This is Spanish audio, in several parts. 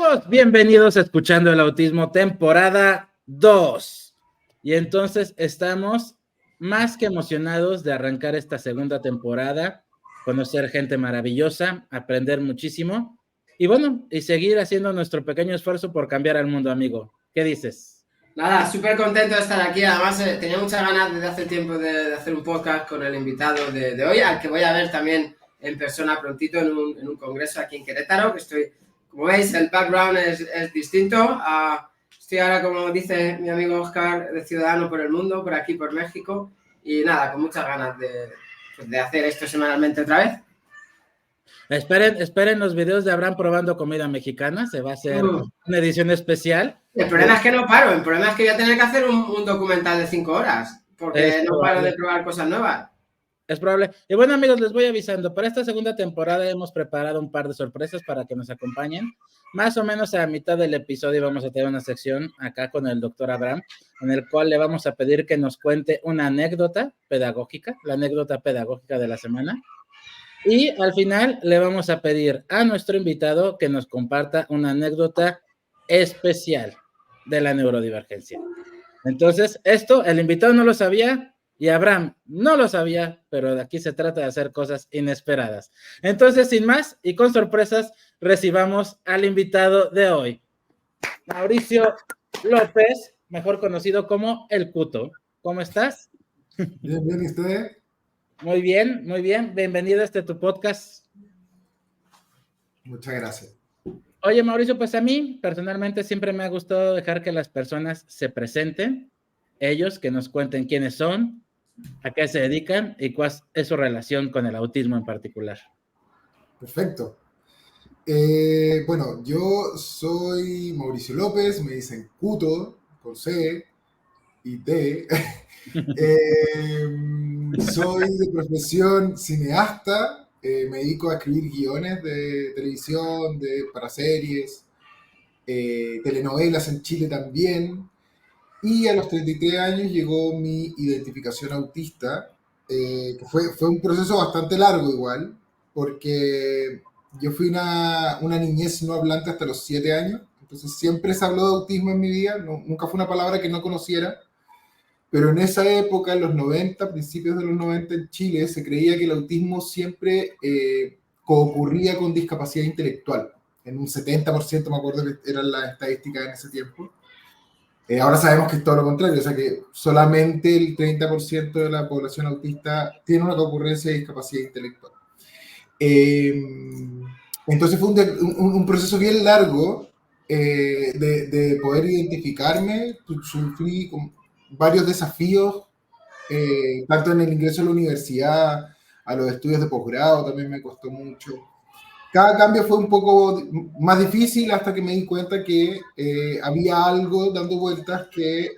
Amigos, bienvenidos a Escuchando el Autismo, temporada 2. Y entonces estamos más que emocionados de arrancar esta segunda temporada, conocer gente maravillosa, aprender muchísimo y bueno, y seguir haciendo nuestro pequeño esfuerzo por cambiar al mundo, amigo. ¿Qué dices? Nada, súper contento de estar aquí. Además, tenía muchas ganas desde hace tiempo de hacer un podcast con el invitado de hoy, al que voy a ver también en persona prontito en un congreso aquí en Querétaro, que estoy, como veis, el background es distinto. Estoy ahora, como dice mi amigo Oscar, de ciudadano por el mundo, por aquí, por México, y nada, con muchas ganas de hacer esto semanalmente otra vez. Esperen los videos de Abraham probando comida mexicana, se va a hacer una edición especial. El problema es que no paro, el problema es que voy a tener que hacer un documental de 5 horas, porque no paro de probar cosas nuevas. Es probable. Y bueno, amigos, les voy avisando. Para esta segunda temporada hemos preparado un par de sorpresas para que nos acompañen. Más o menos a mitad del episodio vamos a tener una sección acá con el doctor Abraham, en el cual le vamos a pedir que nos cuente una anécdota pedagógica, la anécdota pedagógica de la semana. Y al final le vamos a pedir a nuestro invitado que nos comparta una anécdota especial de la neurodivergencia. Entonces, esto el invitado no lo sabía y Abraham no lo sabía, pero de aquí se trata de hacer cosas inesperadas. Entonces, sin más y con sorpresas, recibamos al invitado de hoy, Mauricio López, mejor conocido como El Cuto. ¿Cómo estás? Bien, bien, ¿y usted? Muy bien, muy bien. Bienvenido a tu podcast. Muchas gracias. Oye, Mauricio, pues a mí personalmente siempre me ha gustado dejar que las personas se presenten, ellos que nos cuenten quiénes son, a qué se dedican y cuál es su relación con el autismo en particular. Perfecto. Bueno, yo soy Mauricio López, me dicen Cuto, con C y T. Soy de profesión cineasta, me dedico a escribir guiones de televisión, para series, telenovelas en Chile también. Y a los 33 años llegó mi identificación autista, que fue un proceso bastante largo igual, porque yo fui una niñez no hablante hasta los 7 años, entonces siempre se habló de autismo en mi vida, nunca fue una palabra que no conociera, pero en esa época, en los 90, principios de los 90 en Chile, se creía que el autismo siempre ocurría con discapacidad intelectual, en un 70% me acuerdo que eran las estadísticas en ese tiempo. Ahora sabemos que es todo lo contrario, o sea que solamente el 30% de la población autista tiene una concurrencia de discapacidad intelectual. Entonces fue un proceso bien largo de poder identificarme. Sufrí varios desafíos, tanto en el ingreso a la universidad, a los estudios de posgrado también me costó mucho. Cada cambio fue un poco más difícil hasta que me di cuenta que había algo dando vueltas que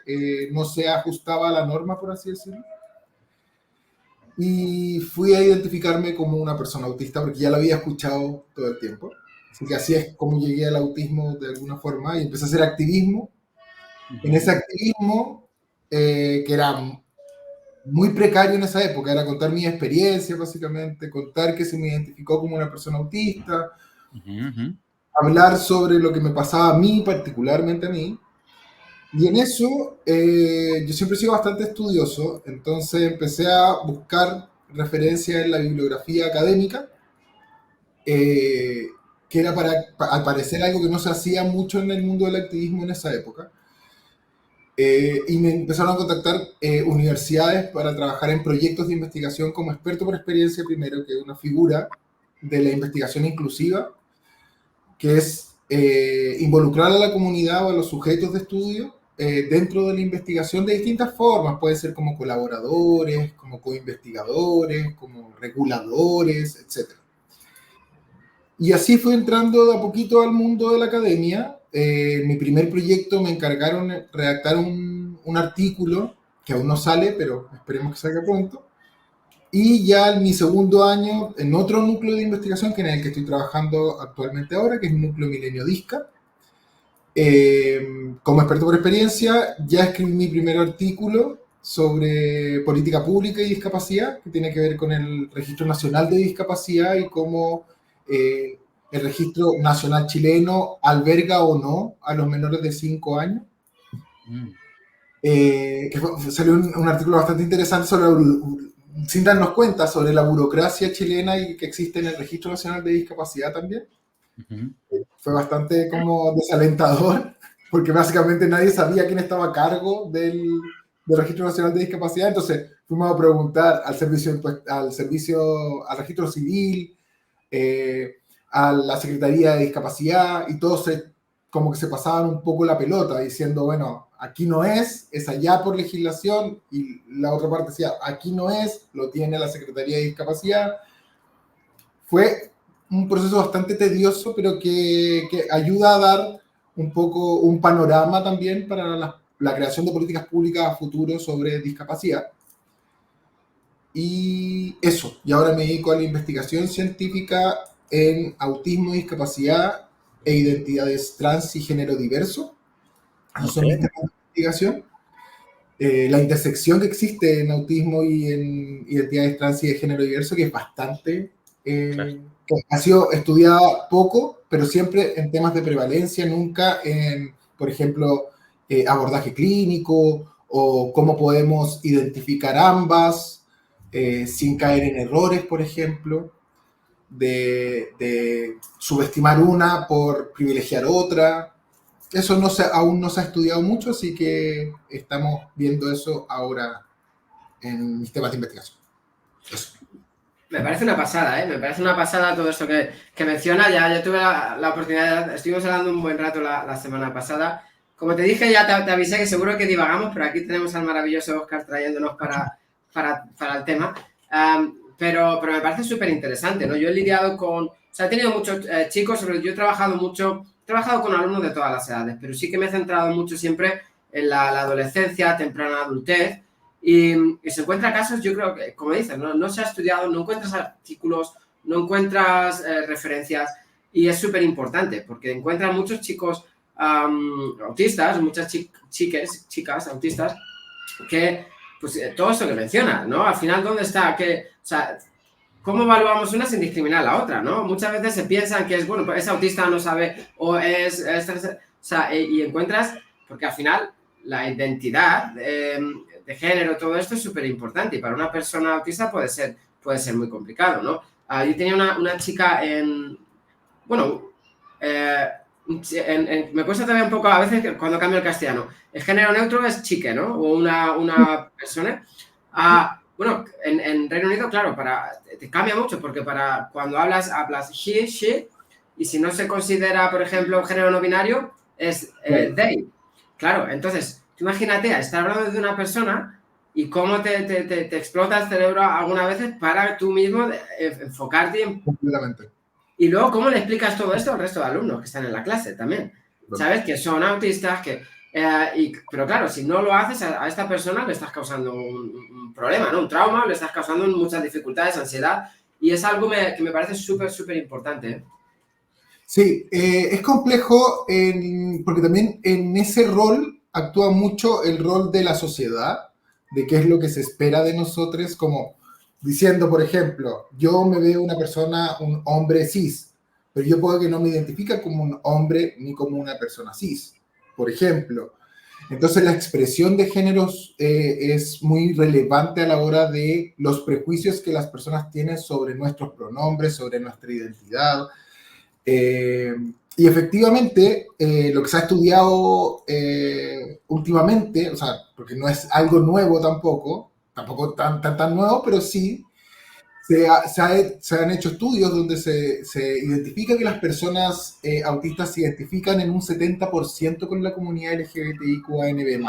no se ajustaba a la norma, por así decirlo. Y fui a identificarme como una persona autista porque ya lo había escuchado todo el tiempo. Así que así es como llegué al autismo de alguna forma y empecé a hacer activismo. En ese activismo, que era muy precario en esa época, era contar mi experiencia básicamente, contar que se me identificó como una persona autista, hablar sobre lo que me pasaba a mí, particularmente a mí, y en eso yo siempre he sido bastante estudioso, entonces empecé a buscar referencias en la bibliografía académica, que era al parecer algo que no se hacía mucho en el mundo del activismo en esa época. Y me empezaron a contactar universidades para trabajar en proyectos de investigación como experto por experiencia primero, que es una figura de la investigación inclusiva, que es involucrar a la comunidad o a los sujetos de estudio dentro de la investigación de distintas formas. Puede ser como colaboradores, como coinvestigadores, como reguladores, etc. Y así fue entrando de a poquito al mundo de la academia. Mi primer proyecto me encargaron de redactar un artículo que aún no sale, pero esperemos que salga pronto. Y ya en mi segundo año, en otro núcleo de investigación, que en el que estoy trabajando actualmente ahora, que es el núcleo Milenio Disca, como experto por experiencia, ya escribí mi primer artículo sobre política pública y discapacidad, que tiene que ver con el Registro Nacional de Discapacidad y cómo el registro nacional chileno alberga o no a los menores de 5 años. Salió un artículo bastante interesante sin darnos cuenta, sobre la burocracia chilena y que existe en el Registro Nacional de Discapacidad también. Fue bastante como desalentador, porque básicamente nadie sabía quién estaba a cargo del Registro Nacional de Discapacidad. Entonces fuimos a preguntar al registro civil, a la Secretaría de Discapacidad, y todos como que se pasaban un poco la pelota diciendo, bueno, aquí no es allá por legislación, y la otra parte decía, aquí no es, lo tiene la Secretaría de Discapacidad. Fue un proceso bastante tedioso, pero que ayuda a dar un poco un panorama también para la creación de políticas públicas a futuro sobre discapacidad. Y eso, y ahora me dedico a la investigación científica en autismo, discapacidad e identidades trans y género diverso. Esos son mis temas de investigación. La intersección que existe en autismo y en identidades trans y de género diverso, que es bastante, que ha sido estudiada poco, pero siempre en temas de prevalencia, nunca en, por ejemplo, abordaje clínico o cómo podemos identificar ambas sin caer en errores, por ejemplo, de subestimar una por privilegiar otra. Eso aún no se ha estudiado mucho, así que estamos viendo eso ahora en mis temas de investigación. Eso. Me parece una pasada, ¿eh? Me parece una pasada todo esto que menciona. Ya tuve la oportunidad, estuvimos hablando un buen rato la semana pasada. Como te dije, ya te avisé que seguro que divagamos, pero aquí tenemos al maravilloso Óscar trayéndonos para el tema. Pero me parece súper interesante, ¿no? Yo he lidiado o sea, he tenido muchos chicos, yo he trabajado con alumnos de todas las edades, pero sí que me he centrado mucho siempre en la adolescencia, temprana adultez, y se encuentran casos, yo creo que, como dices, no se ha estudiado, no encuentras artículos, no encuentras referencias, y es súper importante, porque encuentran muchos chicos autistas, muchas chicas autistas, que, pues, todo esto que menciona, ¿no? Al final, ¿dónde está? O sea, ¿cómo evaluamos una sin discriminar a la otra, no? Muchas veces se piensan que es, bueno, pues es autista, no sabe, o es o sea, y encuentras, porque al final la identidad de género, todo esto es súper importante, y para una persona autista puede ser muy complicado, ¿no? Yo tenía una chica me cuesta también un poco a veces cuando cambio el castellano. El género neutro es chique, ¿no? O una persona. Bueno, en Reino Unido, claro, te cambia mucho, porque cuando hablas he, she, y si no se considera, por ejemplo, género no binario, es they. Claro, entonces, tú imagínate estar hablando de una persona y cómo te explota el cerebro algunas veces para tú mismo enfocarte en... Completamente. Y luego, ¿cómo le explicas todo esto al resto de alumnos que están en la clase también? ¿Sabes? Que son autistas, pero claro, si no lo haces a esta persona le estás causando un problema, ¿no? Un trauma, le estás causando muchas dificultades, ansiedad, y es algo que me parece súper, súper importante, ¿eh? Sí, es complejo porque también en ese rol actúa mucho el rol de la sociedad, de qué es lo que se espera de nosotros, como diciendo, por ejemplo, yo me veo una persona, un hombre cis, pero yo puedo que no me identifique como un hombre ni como una persona cis, por ejemplo. Entonces la expresión de géneros es muy relevante a la hora de los prejuicios que las personas tienen sobre nuestros pronombres, sobre nuestra identidad. Y efectivamente, lo que se ha estudiado últimamente, o sea, porque no es algo nuevo tampoco tan nuevo, pero sí, se han hecho estudios donde se identifica que las personas autistas se identifican en un 70% con la comunidad LGBTIQANB+.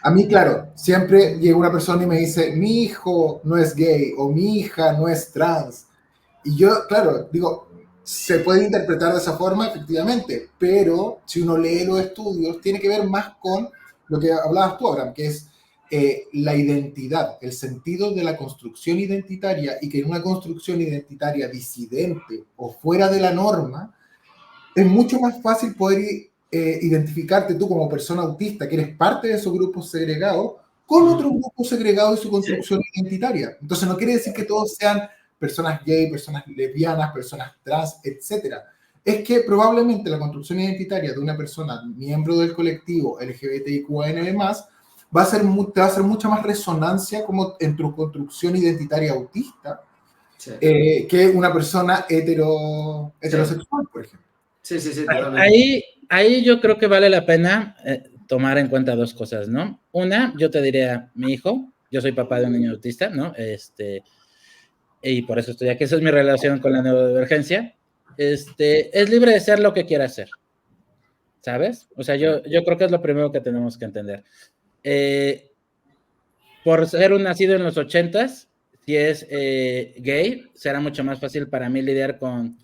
A mí, claro, siempre llega una persona y me dice, mi hijo no es gay o mi hija no es trans. Y yo, claro, digo, se puede interpretar de esa forma, efectivamente, pero si uno lee los estudios, tiene que ver más con lo que hablabas tú, Abraham, que es la identidad, el sentido de la construcción identitaria, y que en una construcción identitaria disidente o fuera de la norma, es mucho más fácil poder identificarte tú como persona autista, que eres parte de esos grupos segregados, con otro grupo segregado y su construcción identitaria. Entonces no quiere decir que todos sean personas gay, personas lesbianas, personas trans, etcétera, es que probablemente la construcción identitaria de una persona miembro del colectivo LGBTIQAN+, va a ser te va a hacer mucha más resonancia como en tu construcción identitaria autista, sí, que una persona heterosexual, por ejemplo. Sí, ahí yo creo que vale la pena tomar en cuenta dos cosas, ¿no? Una, yo te diría, mi hijo, yo soy papá de un niño autista, ¿no? Y por eso estoy aquí, esa es mi relación con la neurodivergencia. Es libre de ser lo que quiera ser, ¿sabes? O sea, yo creo que es lo primero que tenemos que entender. Por ser un nacido en los 80s, si es gay, será mucho más fácil para mí lidiar con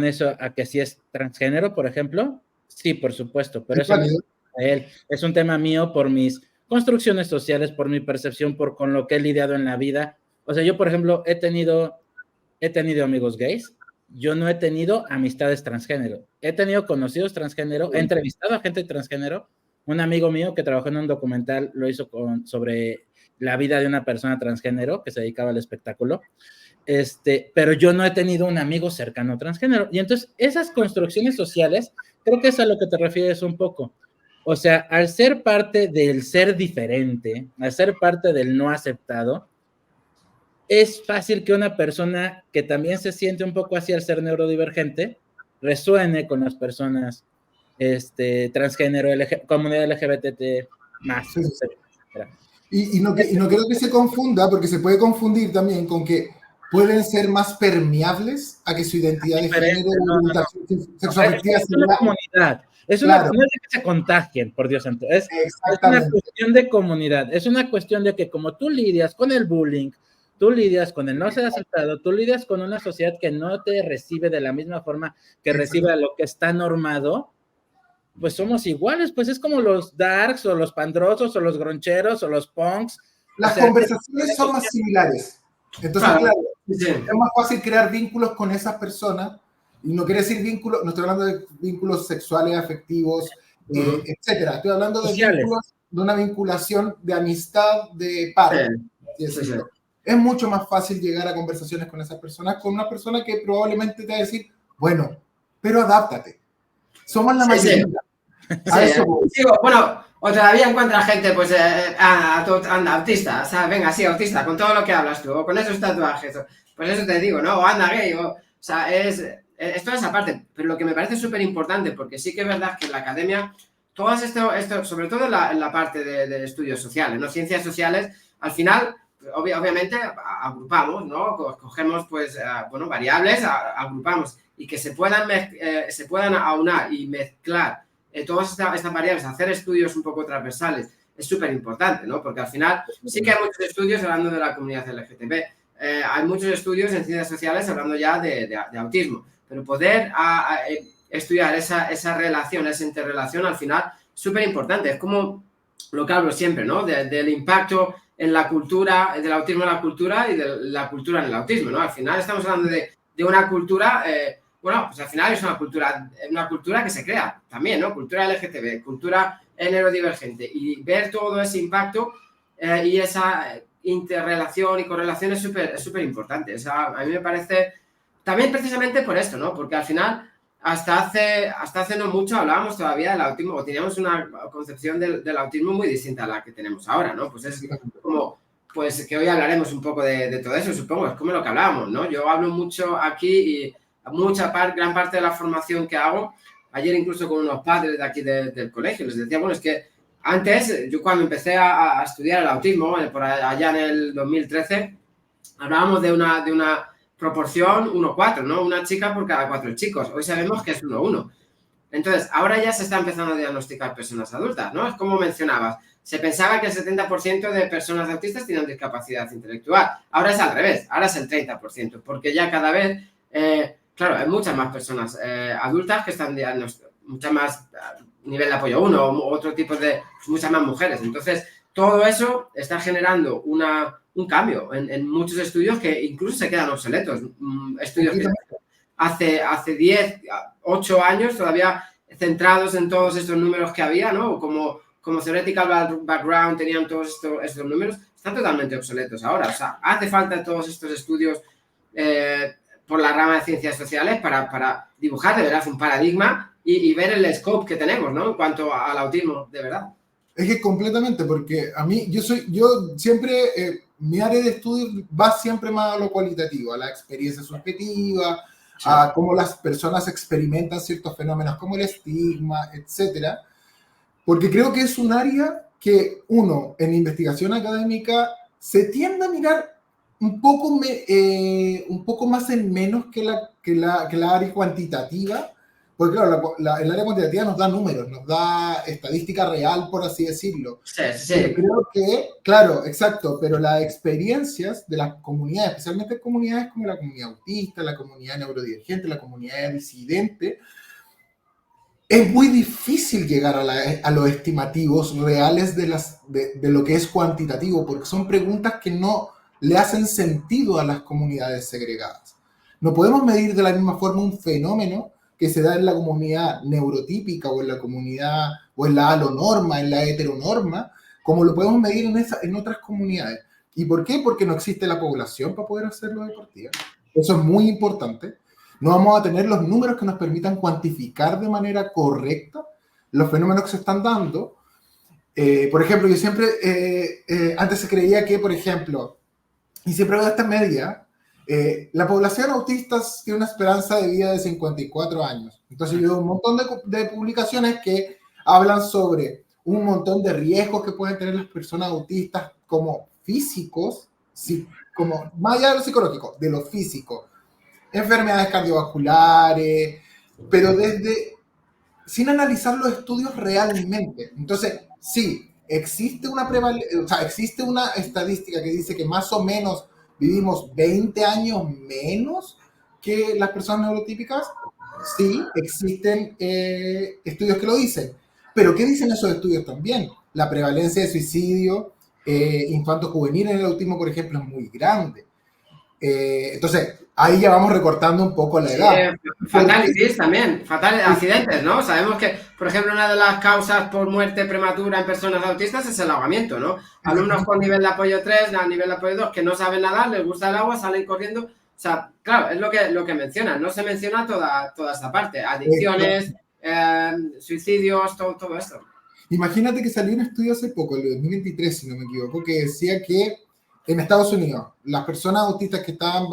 eso a que si es transgénero, por ejemplo. Sí, por supuesto, pero eso no es él. Es un tema mío por mis construcciones sociales, por mi percepción, con lo que he lidiado en la vida. O sea, yo, por ejemplo, he tenido amigos gays. Yo no he tenido amistades transgénero. He tenido conocidos transgénero, he entrevistado a gente transgénero. Un amigo mío que trabajó en un documental lo hizo sobre la vida de una persona transgénero que se dedicaba al espectáculo. Pero yo no he tenido un amigo cercano transgénero. Y entonces, esas construcciones sociales, creo que es a lo que te refieres un poco. O sea, al ser parte del ser diferente, al ser parte del no aceptado, es fácil que una persona que también se siente un poco así al ser neurodivergente resuene con las personas transgénero, comunidad LGBT más. Sí. Y no quiero que se confunda, porque se puede confundir también con que pueden ser más permeables a que su identidad de género sexoafectiva es una comunidad. Es una cuestión de que se contagien, por Dios santo. Es una cuestión de comunidad. Es una cuestión de que como tú lidias con el bullying, tú lidias con el no ser aceptado, tú lidias con una sociedad que no te recibe de la misma forma que recibe lo que está normado, pues somos iguales, pues es como los darks o los pandrosos o los groncheros o los punks. Las conversaciones son más similares. Entonces, claro, es más fácil crear vínculos con esas personas. Y no quiere decir vínculos, no estoy hablando de vínculos sexuales, afectivos, etcétera. Estoy hablando de vínculos, de una vinculación de amistad, de par. Es mucho más fácil llegar a conversaciones con esas personas, con una persona que probablemente te va a decir, bueno, pero adáptate. Somos la mayoría. Bueno, o todavía encuentras gente, pues, anda, autista, o sea, venga, sí, autista, con todo lo que hablas tú, o con esos tatuajes, pues eso te digo, ¿no? O anda gay, o sea, es toda esa parte, pero lo que me parece súper importante, porque sí que es verdad que en la academia, todas esto sobre todo en la parte de estudios sociales, ¿no? Ciencias sociales, al final, obviamente, agrupamos, ¿no? Cogemos, pues, variables, agrupamos, y que se puedan aunar y mezclar todas estas variables, hacer estudios un poco transversales, es súper importante, ¿no? Porque al final sí que hay muchos estudios hablando de la comunidad LGTB, hay muchos estudios en ciencias sociales hablando ya de autismo, pero poder estudiar esa relación, esa interrelación, al final, súper importante. Es como lo que hablo siempre, ¿no? Del impacto en la cultura, del autismo en la cultura y de la cultura en el autismo, ¿no? Al final estamos hablando de una cultura... pues al final es una cultura que se crea también, ¿no? Cultura LGTB, cultura neurodivergente, y ver todo ese impacto y esa interrelación y correlación es súper importante. O sea, a mí me parece también precisamente por esto, ¿no? Porque al final hasta hace no mucho hablábamos todavía del autismo, o teníamos una concepción del autismo muy distinta a la que tenemos ahora, ¿no? Pues es como, pues que hoy hablaremos un poco de todo eso, supongo, es como lo que hablábamos, ¿no? Yo hablo mucho aquí y gran parte de la formación que hago, ayer incluso con unos padres de aquí del colegio, les decía, bueno, es que antes, yo cuando empecé a estudiar el autismo, por allá en el 2013, hablábamos de una proporción 1-4, ¿no? Una chica por cada 4 chicos. Hoy sabemos que es 1-1. Entonces, ahora ya se está empezando a diagnosticar personas adultas, ¿no? Es como mencionabas, se pensaba que el 70% de personas autistas tienen discapacidad intelectual. Ahora es al revés, ahora es el 30%, porque ya cada vez... claro, hay muchas más personas adultas que están diagnosticadas, mucha más nivel de apoyo 1 o otro tipo de, pues, muchas más mujeres. Entonces, todo eso está generando un cambio en muchos estudios que incluso se quedan obsoletos. Estudios que hace 10, 8 años todavía centrados en todos estos números que había, ¿no? Como theoretical background tenían todos estos números, están totalmente obsoletos ahora. O sea, hace falta todos estos estudios por la rama de ciencias sociales para dibujar de verdad un paradigma y ver el scope que tenemos, ¿no? En cuanto al autismo, de verdad. Es que completamente, porque a mí, yo siempre, mi área de estudio va siempre más a lo cualitativo, a la experiencia subjetiva, sí, a cómo las personas experimentan ciertos fenómenos como el estigma, etcétera, porque creo que es un área que uno, en investigación académica, se tiende a mirar un poco más en menos que la área cuantitativa, porque claro, el área cuantitativa nos da números, nos da estadística real, por así decirlo. Sí. Pero creo que, claro, exacto, pero las experiencias de las comunidades, especialmente comunidades como la comunidad autista, la comunidad neurodivergente, la comunidad disidente, es muy difícil llegar a los estimativos reales de lo que es cuantitativo, porque son preguntas que no le hacen sentido a las comunidades segregadas. No podemos medir de la misma forma un fenómeno que se da en la comunidad neurotípica o en la comunidad, o en la alonorma, en la heteronorma, como lo podemos medir en otras comunidades. ¿Y por qué? Porque no existe la población para poder hacerlo de partida. Eso es muy importante. No vamos a tener los números que nos permitan cuantificar de manera correcta los fenómenos que se están dando. Por ejemplo, yo siempre, antes se creía que, por ejemplo, y siempre veo esta media, la población autista tiene una esperanza de vida de 54 años. Entonces yo veo un montón de publicaciones que hablan sobre un montón de riesgos que pueden tener las personas autistas como físicos, como más allá de lo psicológico, de lo físico. Enfermedades cardiovasculares, pero sin analizar los estudios realmente. Entonces, sí, existe existe una estadística que dice que más o menos vivimos 20 años menos que las personas neurotípicas. Sí, existen estudios que lo dicen. Pero ¿qué dicen esos estudios también? La prevalencia de suicidio infanto-juvenil en el autismo, por ejemplo, es muy grande. Entonces, ahí ya vamos recortando un poco la edad. Fatalities también, accidentes, ¿no? Sabemos que, por ejemplo, una de las causas por muerte prematura en personas autistas es el ahogamiento, ¿no? Alumnos con nivel de apoyo 3, nivel de apoyo 2, que no saben nadar, les gusta el agua, salen corriendo. O sea, claro, es lo que mencionan, no se menciona toda esta parte, adicciones, suicidios, todo esto. Imagínate que salió un estudio hace poco, el 2023, si no me equivoco, que decía que en Estados Unidos, las personas autistas que estaban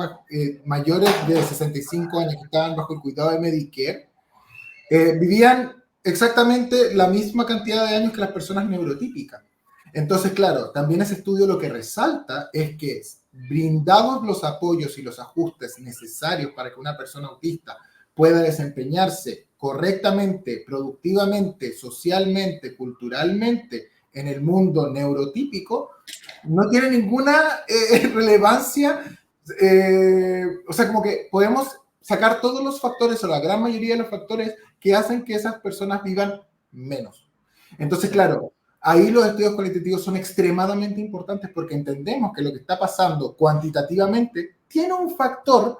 mayores de 65 años, que estaban bajo el cuidado de Medicare, vivían exactamente la misma cantidad de años que las personas neurotípicas. Entonces, claro, también ese estudio lo que resalta es que brindados los apoyos y los ajustes necesarios para que una persona autista pueda desempeñarse correctamente, productivamente, socialmente, culturalmente en el mundo neurotípico, no tiene ninguna relevancia. O sea, como que podemos sacar todos los factores o la gran mayoría de los factores que hacen que esas personas vivan menos. Entonces, claro, ahí los estudios cualitativos son extremadamente importantes porque entendemos que lo que está pasando cuantitativamente tiene un factor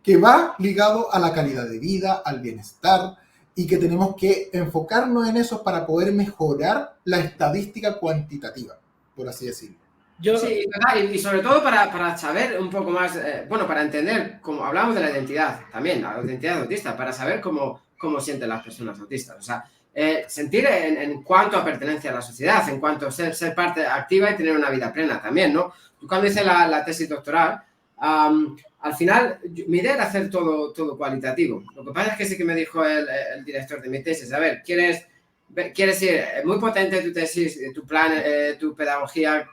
que va ligado a la calidad de vida, al bienestar, y que tenemos que enfocarnos en eso para poder mejorar la estadística cuantitativa, por así decirlo. Sí, ¿verdad? Y sobre todo para saber un poco más, para entender, como hablamos de la identidad también, la identidad autista, para saber cómo sienten las personas autistas. O sea, sentir en cuanto a pertenencia a la sociedad, en cuanto a ser parte activa y tener una vida plena también, ¿no? Cuando hice la tesis doctoral, al final mi idea era hacer todo cualitativo. Lo que pasa es que sí que me dijo el director de mi tesis, a ver, quieres ir muy potente tu tesis, tu plan, tu pedagogía,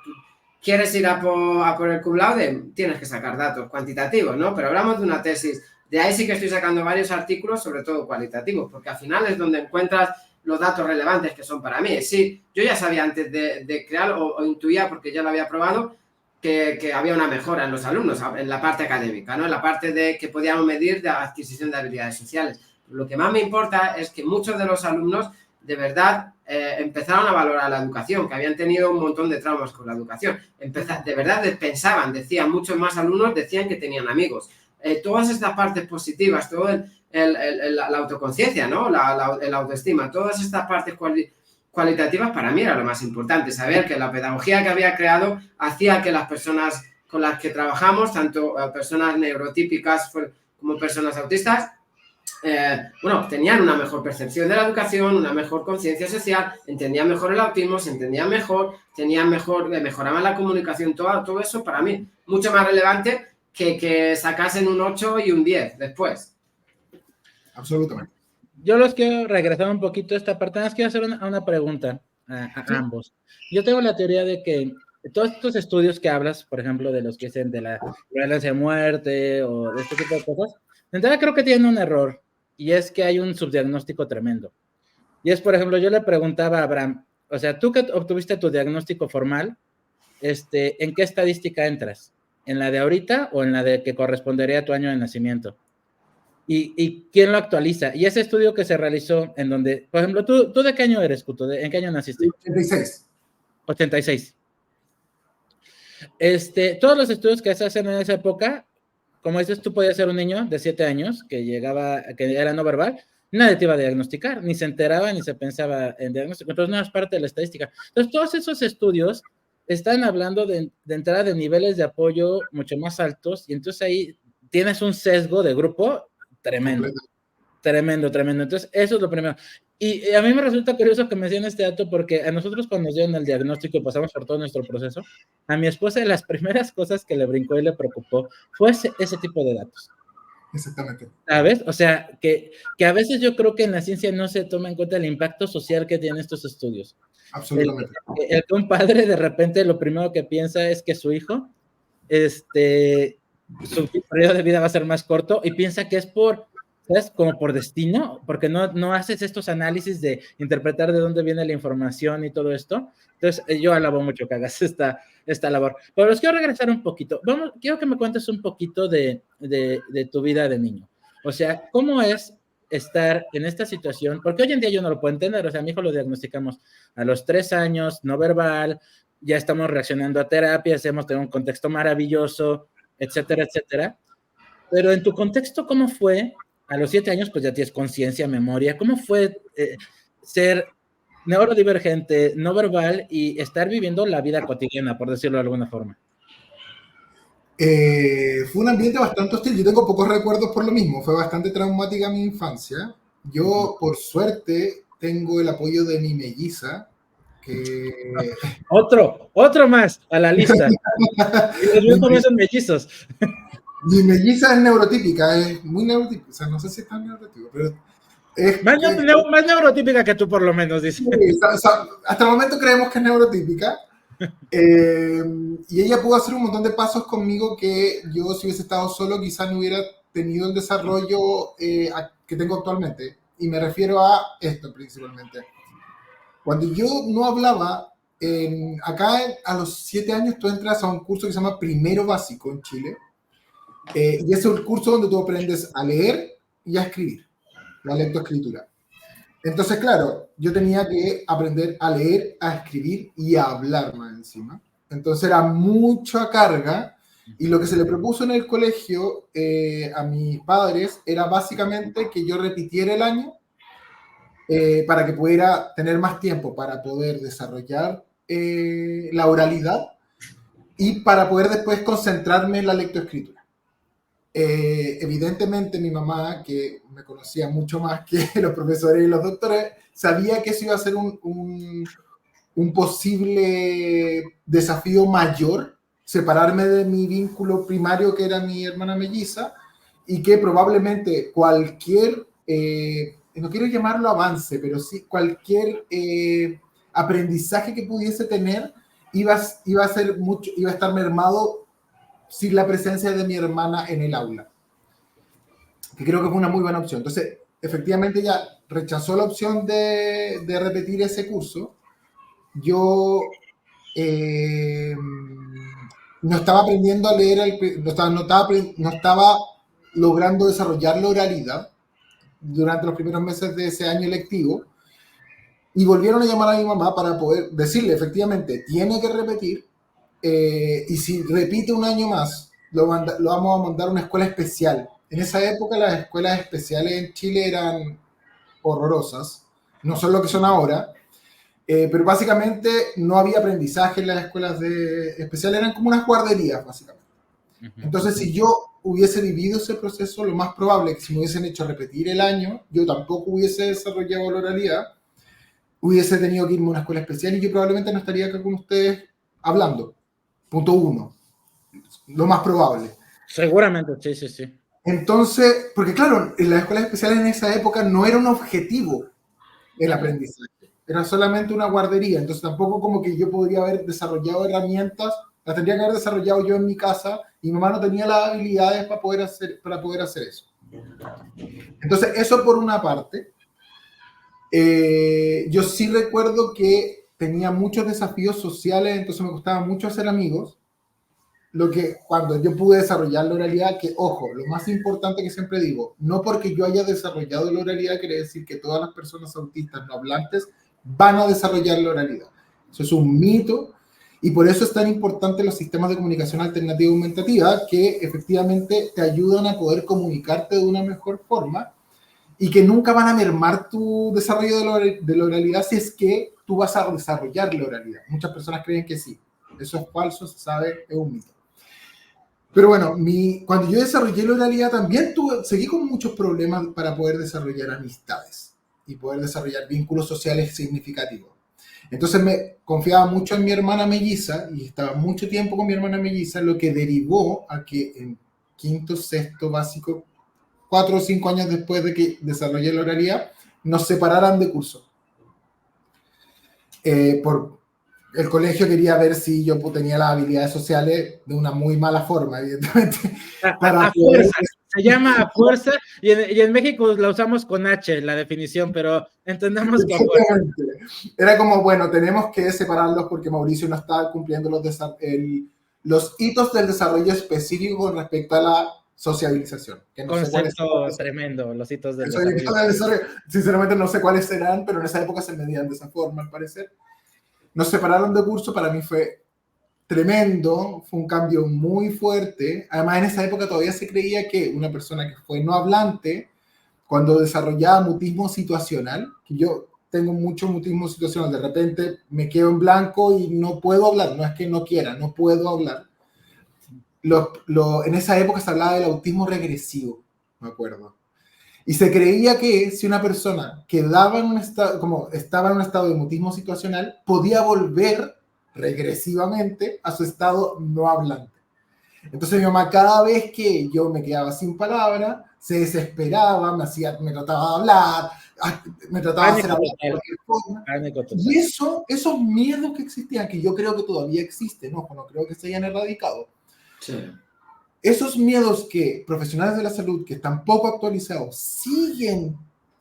quieres ir a por el cum laude, tienes que sacar datos cuantitativos, ¿no? Pero hablamos de una tesis, de ahí sí que estoy sacando varios artículos, sobre todo cualitativos, porque al final es donde encuentras los datos relevantes que son para mí. Sí, yo ya sabía antes de crear o intuía, porque ya lo había probado, que había una mejora en los alumnos, en la parte académica, ¿no? En la parte de que podíamos medir de adquisición de habilidades sociales. Lo que más me importa es que muchos de los alumnos de verdad empezaron a valorar la educación, que habían tenido un montón de traumas con la educación. De verdad pensaban, decían, muchos más alumnos decían que tenían amigos. Todas estas partes positivas, todo la autoconciencia, ¿no? La autoestima, todas estas partes cualitativas para mí era lo más importante, saber que la pedagogía que había creado hacía que las personas con las que trabajamos, tanto personas neurotípicas como personas autistas, bueno, tenían una mejor percepción de la educación, una mejor conciencia social, entendían mejor el autismo, se entendían mejor, mejoraban la comunicación, todo eso para mí mucho más relevante que sacasen un 8 y un 10 después. Absolutamente. Yo los quiero regresar un poquito a esta parte, más quiero hacer una pregunta a ambos. Yo tengo la teoría de que todos estos estudios que hablas, por ejemplo, de los que dicen de la violencia de muerte o de este tipo de cosas, de entrada creo que tienen un error, y es que hay un subdiagnóstico tremendo. Y es, por ejemplo, yo le preguntaba a Abraham, o sea, tú que obtuviste tu diagnóstico formal, ¿en qué estadística entras? ¿En la de ahorita o en la de que correspondería a tu año de nacimiento? ¿Y quién lo actualiza? Y ese estudio que se realizó en donde, por ejemplo, ¿tú de qué año eres, Cuto? ¿En qué año naciste? 86. 86. Todos los estudios que se hacen en esa época, como dices, tú podías ser un niño de 7 años que era no verbal, nadie te iba a diagnosticar, ni se enteraba, ni se pensaba en diagnóstico, entonces no es parte de la estadística. Entonces, todos esos estudios están hablando de entrada de niveles de apoyo mucho más altos, y entonces ahí tienes un sesgo de grupo tremendo. Tremendo. Entonces, eso es lo primero. Y a mí me resulta curioso que menciones este dato porque a nosotros cuando nos dieron el diagnóstico y pasamos por todo nuestro proceso, a mi esposa de las primeras cosas que le brincó y le preocupó fue ese tipo de datos. Exactamente. ¿Sabes? O sea, que a veces yo creo que en la ciencia no se toma en cuenta el impacto social que tienen estos estudios. Absolutamente. El que un padre de repente lo primero que piensa es que su hijo, su periodo de vida va a ser más corto y piensa que es ¿sabes? Como por destino, porque no haces estos análisis de interpretar de dónde viene la información y todo esto. Entonces, yo alabo mucho que hagas esta labor. Pero los quiero regresar un poquito. Quiero que me cuentes un poquito de tu vida de niño. O sea, ¿cómo es estar en esta situación? Porque hoy en día yo no lo puedo entender. O sea, a mi hijo lo diagnosticamos a los 3 años, no verbal, ya estamos reaccionando a terapias, hemos tenido un contexto maravilloso, etcétera, etcétera. Pero en tu contexto, ¿cómo fue? A los 7 años, pues ya tienes conciencia, memoria. ¿Cómo fue ser neurodivergente, no verbal y estar viviendo la vida cotidiana, por decirlo de alguna forma? Fue un ambiente bastante hostil. Yo tengo pocos recuerdos por lo mismo. Fue bastante traumática mi infancia. Yo, por suerte, tengo el apoyo de mi melliza. Otro más a la lista. Y los míos también son mellizos. Mi melliza es neurotípica, es muy neurotípica. O sea, no sé si es tan neurotípica, pero es más neurotípica que tú, por lo menos, dice. Sí, hasta el momento creemos que es neurotípica. Y ella pudo hacer un montón de pasos conmigo que yo, si hubiese estado solo, quizás no hubiera tenido el desarrollo que tengo actualmente. Y me refiero a esto principalmente. Cuando yo no hablaba, acá a los 7 años tú entras a un curso que se llama Primero Básico en Chile. Y ese es el curso donde tú aprendes a leer y a escribir, la lectoescritura. Entonces, claro, yo tenía que aprender a leer, a escribir y a hablar más encima. Entonces era mucha carga, y lo que se le propuso en el colegio a mis padres era básicamente que yo repitiera el año para que pudiera tener más tiempo para poder desarrollar la oralidad y para poder después concentrarme en la lectoescritura. Evidentemente mi mamá, que me conocía mucho más que los profesores y los doctores, sabía que eso iba a ser un posible desafío mayor, separarme de mi vínculo primario que era mi hermana melliza, y que probablemente cualquier, no quiero llamarlo avance, pero sí cualquier aprendizaje que pudiese tener iba a estar mermado sin la presencia de mi hermana en el aula, que creo que fue una muy buena opción. Entonces, efectivamente, ella rechazó la opción de repetir ese curso. Yo no estaba aprendiendo a leer, no estaba logrando desarrollar la oralidad durante los primeros meses de ese año lectivo, y volvieron a llamar a mi mamá para poder decirle, efectivamente, tiene que repetir. Y si repite un año más, lo vamos a mandar a una escuela especial. En esa época las escuelas especiales en Chile eran horrorosas, no son lo que son ahora, pero básicamente no había aprendizaje en las escuelas especiales, eran como unas guarderías, básicamente. Entonces, si yo hubiese vivido ese proceso, lo más probable es que si me hubiesen hecho repetir el año, yo tampoco hubiese desarrollado la oralidad, hubiese tenido que irme a una escuela especial y yo probablemente no estaría acá con ustedes hablando. Punto 1. Lo más probable. Seguramente, sí. Entonces, porque claro, en las escuelas especiales en esa época no era un objetivo el aprendizaje, era solamente una guardería, entonces tampoco como que yo podría haber desarrollado herramientas, las tendría que haber desarrollado yo en mi casa y mi mamá no tenía las habilidades para poder hacer eso. Entonces, eso por una parte. Yo sí recuerdo que tenía muchos desafíos sociales, entonces me costaba mucho hacer amigos. Lo que cuando yo pude desarrollar la oralidad, que ojo, lo más importante que siempre digo, no porque yo haya desarrollado la oralidad quiere decir que todas las personas autistas no hablantes van a desarrollar la oralidad. Eso es un mito y por eso es tan importante los sistemas de comunicación alternativa aumentativa que efectivamente te ayudan a poder comunicarte de una mejor forma y que nunca van a mermar tu desarrollo de la oralidad si es que tú vas a desarrollar la oralidad. Muchas personas creen que sí. Eso es falso, se sabe, es un mito. Pero bueno, cuando yo desarrollé la oralidad también seguí con muchos problemas para poder desarrollar amistades y poder desarrollar vínculos sociales significativos. Entonces me confiaba mucho en mi hermana melliza y estaba mucho tiempo con mi hermana melliza, lo que derivó a que en quinto, sexto básico, 4 o 5 años después de que desarrollé la oralidad, nos separaran de curso. El colegio quería ver si yo tenía las habilidades sociales de una muy mala forma, evidentemente. A fuerza, se llama a fuerza y en México la usamos con H, la definición, pero entendamos que a fuerza. Era como, bueno, tenemos que separarlos porque Mauricio no está cumpliendo los hitos del desarrollo específico con respecto a la sociabilización. Que no Concepto tremendo, los hitos del desarrollo. Sinceramente no sé cuáles serán, pero en esa época se medían de esa forma, al parecer. Nos separaron de curso, para mí fue tremendo, fue un cambio muy fuerte. Además, en esa época todavía se creía que una persona que fue no hablante, cuando desarrollaba mutismo situacional, que yo tengo mucho mutismo situacional, de repente me quedo en blanco y no puedo hablar, no es que no quiera, no puedo hablar. En esa época se hablaba del autismo regresivo, me acuerdo. Y se creía que si una persona quedaba en un estado, como estaba en un estado de mutismo situacional, podía volver regresivamente a su estado no hablante. Entonces mi mamá, cada vez que yo me quedaba sin palabra, se desesperaba, me trataba de hablar, me trataba de hacer hablar de cualquier forma. Y esos miedos que existían, que yo creo que todavía existen, no creo que se hayan erradicado. Sí. Esos miedos que profesionales de la salud que están poco actualizados siguen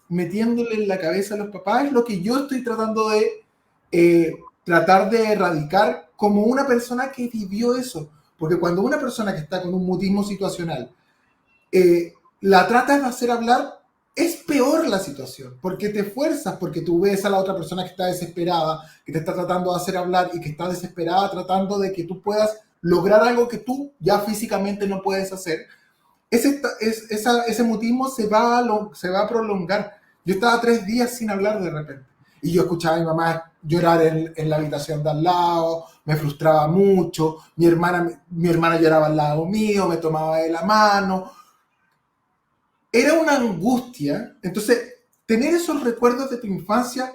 metiéndole en la cabeza a los papás es lo que yo estoy tratando de tratar de erradicar como una persona que vivió eso. Porque cuando una persona que está con un mutismo situacional la tratas de hacer hablar, es peor la situación, porque te fuerzas, porque tú ves a la otra persona que está desesperada, que te está tratando de hacer hablar y que está desesperada tratando de que tú puedas lograr algo que tú ya físicamente no puedes hacer. Ese mutismo se va a prolongar. Yo estaba 3 días sin hablar de repente y yo escuchaba a mi mamá llorar en la habitación de al lado, me frustraba mucho, mi hermana lloraba al lado mío, me tomaba de la mano. Era una angustia. Entonces, tener esos recuerdos de tu infancia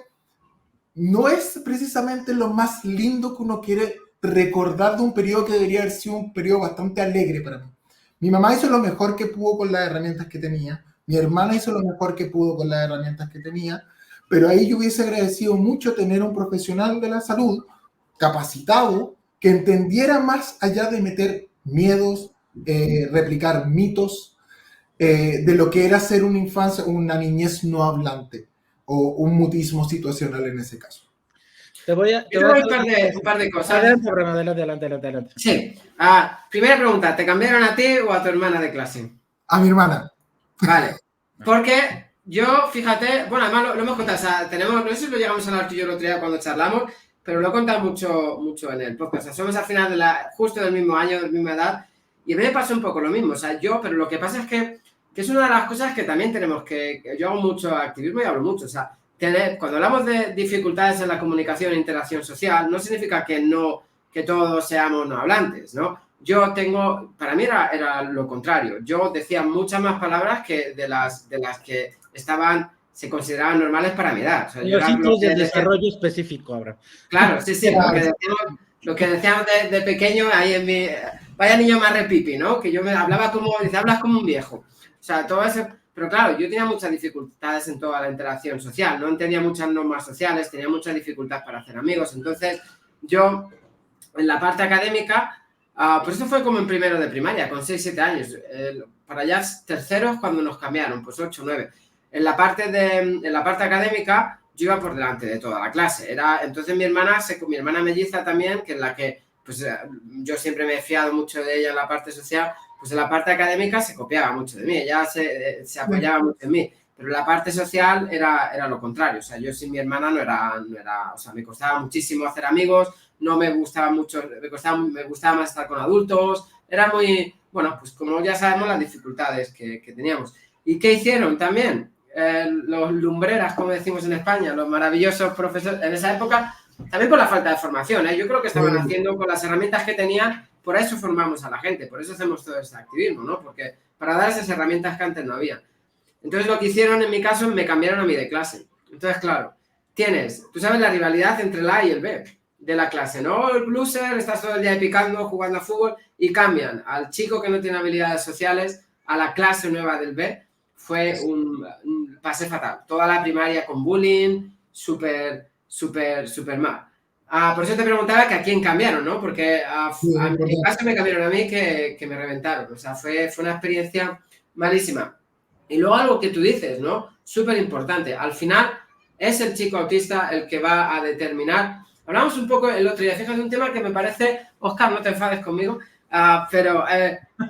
no es precisamente lo más lindo que uno quiere recordar de un periodo que debería haber sido un periodo bastante alegre para mí. Mi mamá hizo lo mejor que pudo con las herramientas que tenía, mi hermana hizo lo mejor que pudo con las herramientas que tenía, pero ahí yo hubiese agradecido mucho tener un profesional de la salud capacitado que entendiera más allá de meter miedos, replicar mitos, de lo que era ser una infancia, una niñez no hablante o un mutismo situacional en ese caso. Te voy a un par de cosas. Adelante. Sí. Primera pregunta, ¿te cambiaron a ti o a tu hermana de clase? A mi hermana. Vale. Porque yo, fíjate, bueno, además lo hemos contado, o sea, no sé si lo llegamos a hablar tú y yo el otro día cuando charlamos, pero lo he contado mucho en el podcast. O sea, somos al final justo del mismo año, de la misma edad, y a mí me pasó un poco lo mismo. O sea, pero lo que pasa es que es una de las cosas que también tenemos yo hago mucho activismo y hablo mucho. O sea, cuando hablamos de dificultades en la comunicación e interacción social, no significa que todos seamos no hablantes, ¿no? Para mí era lo contrario. Yo decía muchas más palabras que de las que se consideraban normales para mi edad. O sea, los hitos de desarrollo específico, Abraham. Claro, sí, lo que decíamos de pequeño, ahí en mi... Vaya niño más repipi, ¿no? Que yo me hablaba hablas como un viejo. O sea, todo eso... Pero claro, yo tenía muchas dificultades en toda la interacción social, no entendía muchas normas sociales, tenía muchas dificultades para hacer amigos. Entonces, yo, en la parte académica, pues eso fue como en primero de primaria, con 6, 7 años. Para allá terceros cuando nos cambiaron, pues 8, 9. En la parte académica, yo iba por delante de toda la clase. Entonces mi hermana melliza también, que es la que pues, yo siempre me he fiado mucho de ella en la parte social, pues en la parte académica se copiaba mucho de mí, ella se apoyaba mucho en mí, pero en la parte social era lo contrario. O sea, yo sin mi hermana no era, o sea, me costaba muchísimo hacer amigos, no me gustaba mucho, me gustaba más estar con adultos, era muy, bueno, pues como ya sabemos las dificultades que teníamos. ¿Y qué hicieron también? Los lumbreras, como decimos en España, los maravillosos profesores, en esa época, también por la falta de formación, yo creo que estaban haciendo con las herramientas que tenían, por eso formamos a la gente, por eso hacemos todo este activismo, ¿no? Porque para dar esas herramientas que antes no había. Entonces lo que hicieron en mi caso, me cambiaron a mí de clase. Entonces, claro, tú sabes la rivalidad entre el A y el B de la clase, ¿no? El loser, estás todo el día picando, jugando a fútbol, y cambian al chico que no tiene habilidades sociales a la clase nueva del B. Fue un pase fatal. Toda la primaria con bullying, súper mal. Por eso te preguntaba que a quién cambiaron, ¿no? Porque en mi caso me cambiaron a mí que me reventaron. O sea, fue una experiencia malísima. Y luego algo que tú dices, ¿no? Súper importante. Al final es el chico autista el que va a determinar. Hablamos un poco el otro día, fíjate, un tema que me parece, Óscar, no te enfades conmigo, pero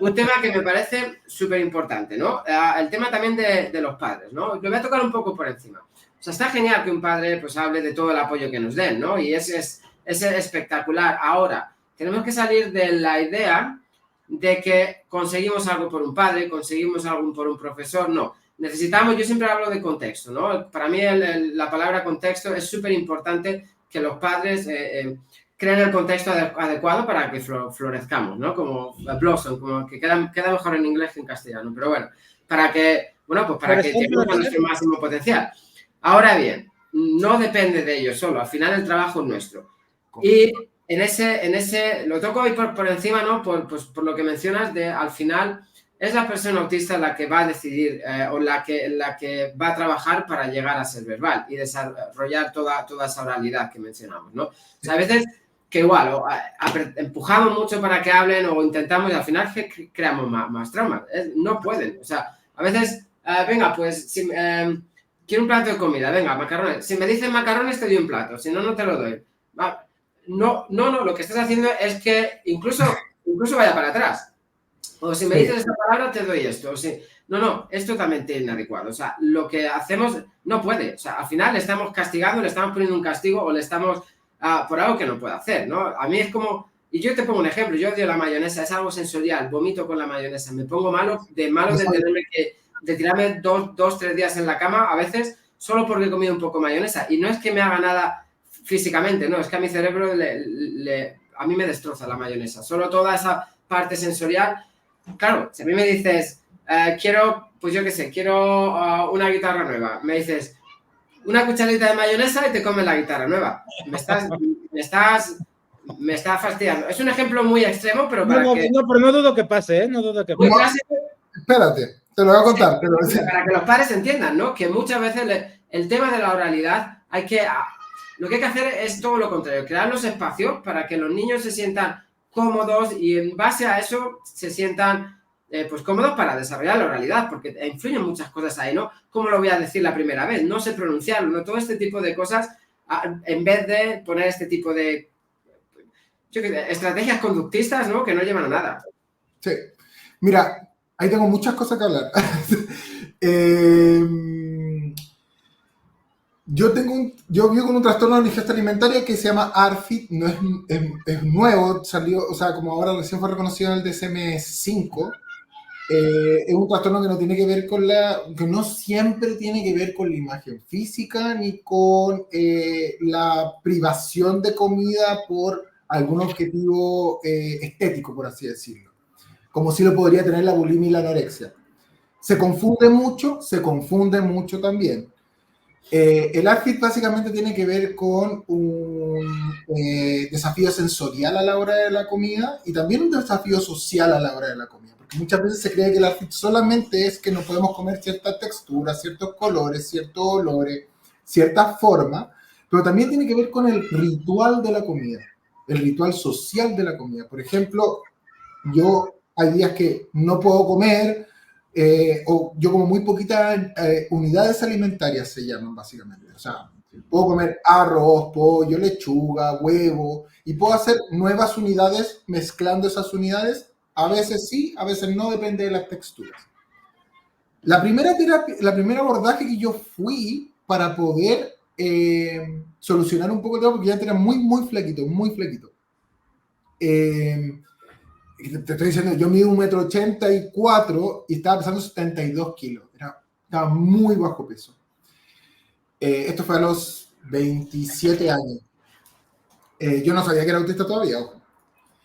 un tema que me parece súper importante, ¿no? El tema también de los padres, ¿no? Lo voy a tocar un poco por encima. O sea, está genial que un padre pues hable de todo el apoyo que nos den, ¿no? Y es espectacular. Ahora, tenemos que salir de la idea de que conseguimos algo por un padre, conseguimos algo por un profesor. No, necesitamos, yo siempre hablo de contexto, ¿no? Para mí la palabra contexto es súper importante, que los padres creen el contexto adecuado para que florezcamos, ¿no? Como blossom, como que queda mejor en inglés que en castellano, pero bueno, para que tengamos nuestro máximo potencial. Ahora bien, no depende de ellos solo, al final el trabajo es nuestro. Y en ese lo toco hoy por encima, ¿no? Por lo que mencionas, al final es la persona autista la que va a decidir o la que va a trabajar para llegar a ser verbal y desarrollar toda esa oralidad que mencionamos, ¿no? O sea, a veces que igual empujamos mucho para que hablen o intentamos y al final creamos más traumas. No pueden, o sea, a veces, venga, pues... quiero un plato de comida, venga, macarrones. Si me dicen macarrones, te doy un plato, si no, no te lo doy. No, lo que estás haciendo es que incluso vaya para atrás. O si me dices esta palabra, te doy esto. O si, no, esto también tiene inadecuado. O sea, lo que hacemos no puede. O sea, al final le estamos castigando, le estamos poniendo un castigo o le estamos por algo que no puede hacer, ¿no? A mí es como... Y yo te pongo un ejemplo. Yo odio la mayonesa, es algo sensorial. Vomito con la mayonesa. Me pongo malo de tenerme de tirarme 2, 3 días en la cama a veces solo porque he comido un poco mayonesa. Y no es que me haga nada físicamente, no, es que a mi cerebro a mí me destroza la mayonesa. Solo toda esa parte sensorial. Claro, si a mí me dices, quiero, pues yo qué sé, quiero una guitarra nueva, me dices una cucharadita de mayonesa y te comes la guitarra nueva. Me estás fastidiando. Es un ejemplo muy extremo, pero pero no dudo que pase, ¿eh? No dudo que pase. Espérate, te lo voy a contar. Para que los padres entiendan, ¿no? Que muchas veces el tema de la oralidad lo que hay que hacer es todo lo contrario, crear los espacios para que los niños se sientan cómodos y en base a eso se sientan pues cómodos para desarrollar la oralidad, porque influyen muchas cosas ahí, ¿no? ¿Cómo lo voy a decir la primera vez? No sé pronunciarlo, ¿no? Todo este tipo de cosas, en vez de poner este tipo de estrategias conductistas, ¿no? Que no llevan a nada. Sí. Mira, ahí tengo muchas cosas que hablar. Yo vivo con un trastorno de la ingesta alimentaria que se llama ARFID, no es nuevo, salió, o sea, como ahora recién fue reconocido en el DSM-5, es un trastorno que no tiene que ver que no siempre tiene que ver con la imagen física ni con la privación de comida por algún objetivo estético, por así decirlo, como si lo podría tener la bulimia y la anorexia. Se confunde mucho también. El ARFID básicamente tiene que ver con un desafío sensorial a la hora de la comida y también un desafío social a la hora de la comida. Porque muchas veces se cree que el ARFID solamente es que no podemos comer cierta textura, ciertos colores, ciertos olores, cierta forma, pero también tiene que ver con el ritual de la comida, el ritual social de la comida. Por ejemplo, hay días que no puedo comer, o yo como muy poquitas unidades alimentarias se llaman básicamente. O sea, puedo comer arroz, pollo, lechuga, huevo, y puedo hacer nuevas unidades mezclando esas unidades. A veces sí, a veces no, depende de las texturas. La primera abordaje que yo fui para poder solucionar un poco el tema, porque ya era muy flaquito, muy flaquito. Te estoy diciendo, yo mido 1,84 m y estaba pesando 72 kilos. Estaba muy bajo peso. Esto fue a los 27 años. Yo no sabía que era autista todavía.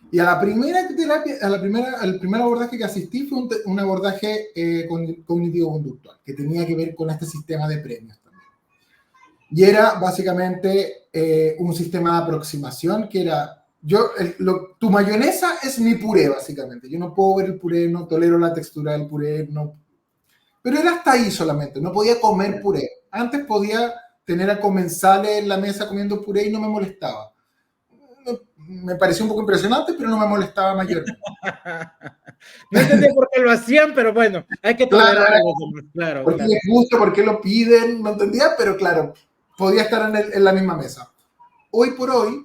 Y a la primera terapia, al primer abordaje que asistí fue un abordaje cognitivo-conductual, que tenía que ver con este sistema de premios también. Y era básicamente un sistema de aproximación que era... tu mayonesa es mi puré, básicamente. Yo no puedo ver el puré, no tolero la textura del puré, no. Pero era hasta ahí solamente, no podía comer puré. Antes podía tener a comensales en la mesa comiendo puré y no me molestaba. Me pareció un poco impresionante, pero no me molestaba mayormente. No entendía por qué lo hacían, pero bueno, hay que tolerar a los demás, claro. ¿Por qué les gusta? ¿Por qué lo piden? No entendía, pero claro, podía estar en la misma mesa. Hoy por hoy,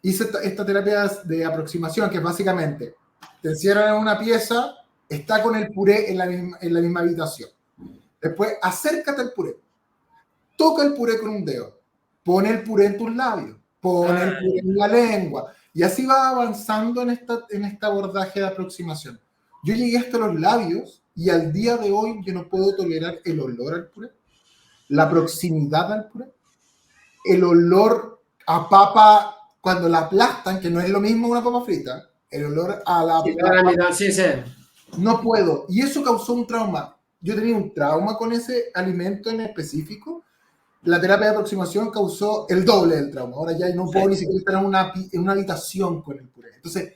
hice esta terapia de aproximación, que es básicamente, te encierran en una pieza, está con el puré en la misma habitación. Después, acércate al puré. Toca el puré con un dedo. Pone el puré en tus labios. Pone el puré en la lengua. Y así va avanzando en este abordaje de aproximación. Yo llegué hasta los labios y al día de hoy yo no puedo tolerar el olor al puré, la proximidad al puré, el olor a papa cuando la aplastan, que no es lo mismo una papa frita, el olor a la papa. Sí. No puedo. Y eso causó un trauma. Yo tenía un trauma con ese alimento en específico. La terapia de aproximación causó el doble del trauma. Ahora ya no puedo ni siquiera estar en una habitación con el puré. Entonces,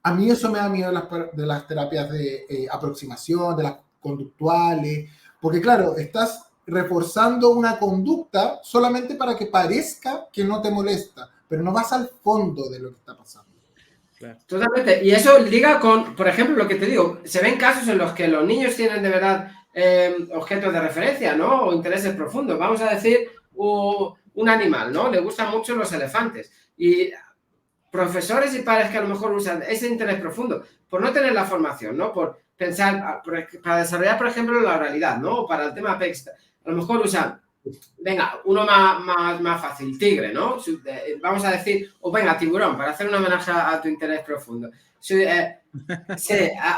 a mí eso me da miedo de las terapias de aproximación, de las conductuales, porque claro, estás reforzando una conducta solamente para que parezca que no te molesta, pero no vas al fondo de lo que está pasando. Claro. Totalmente. Y eso liga con, por ejemplo, lo que te digo, se ven casos en los que los niños tienen de verdad objetos de referencia, ¿no? O intereses profundos. Vamos a decir, un animal, ¿no? Le gustan mucho los elefantes. Y profesores y padres que a lo mejor usan ese interés profundo por no tener la formación, ¿no? Por pensar, para desarrollar, por ejemplo, la oralidad, ¿no? O para el tema PEX, a lo mejor usan, venga, uno más fácil, tigre, ¿no? Vamos a decir, o venga, tiburón, para hacer un homenaje a tu interés profundo.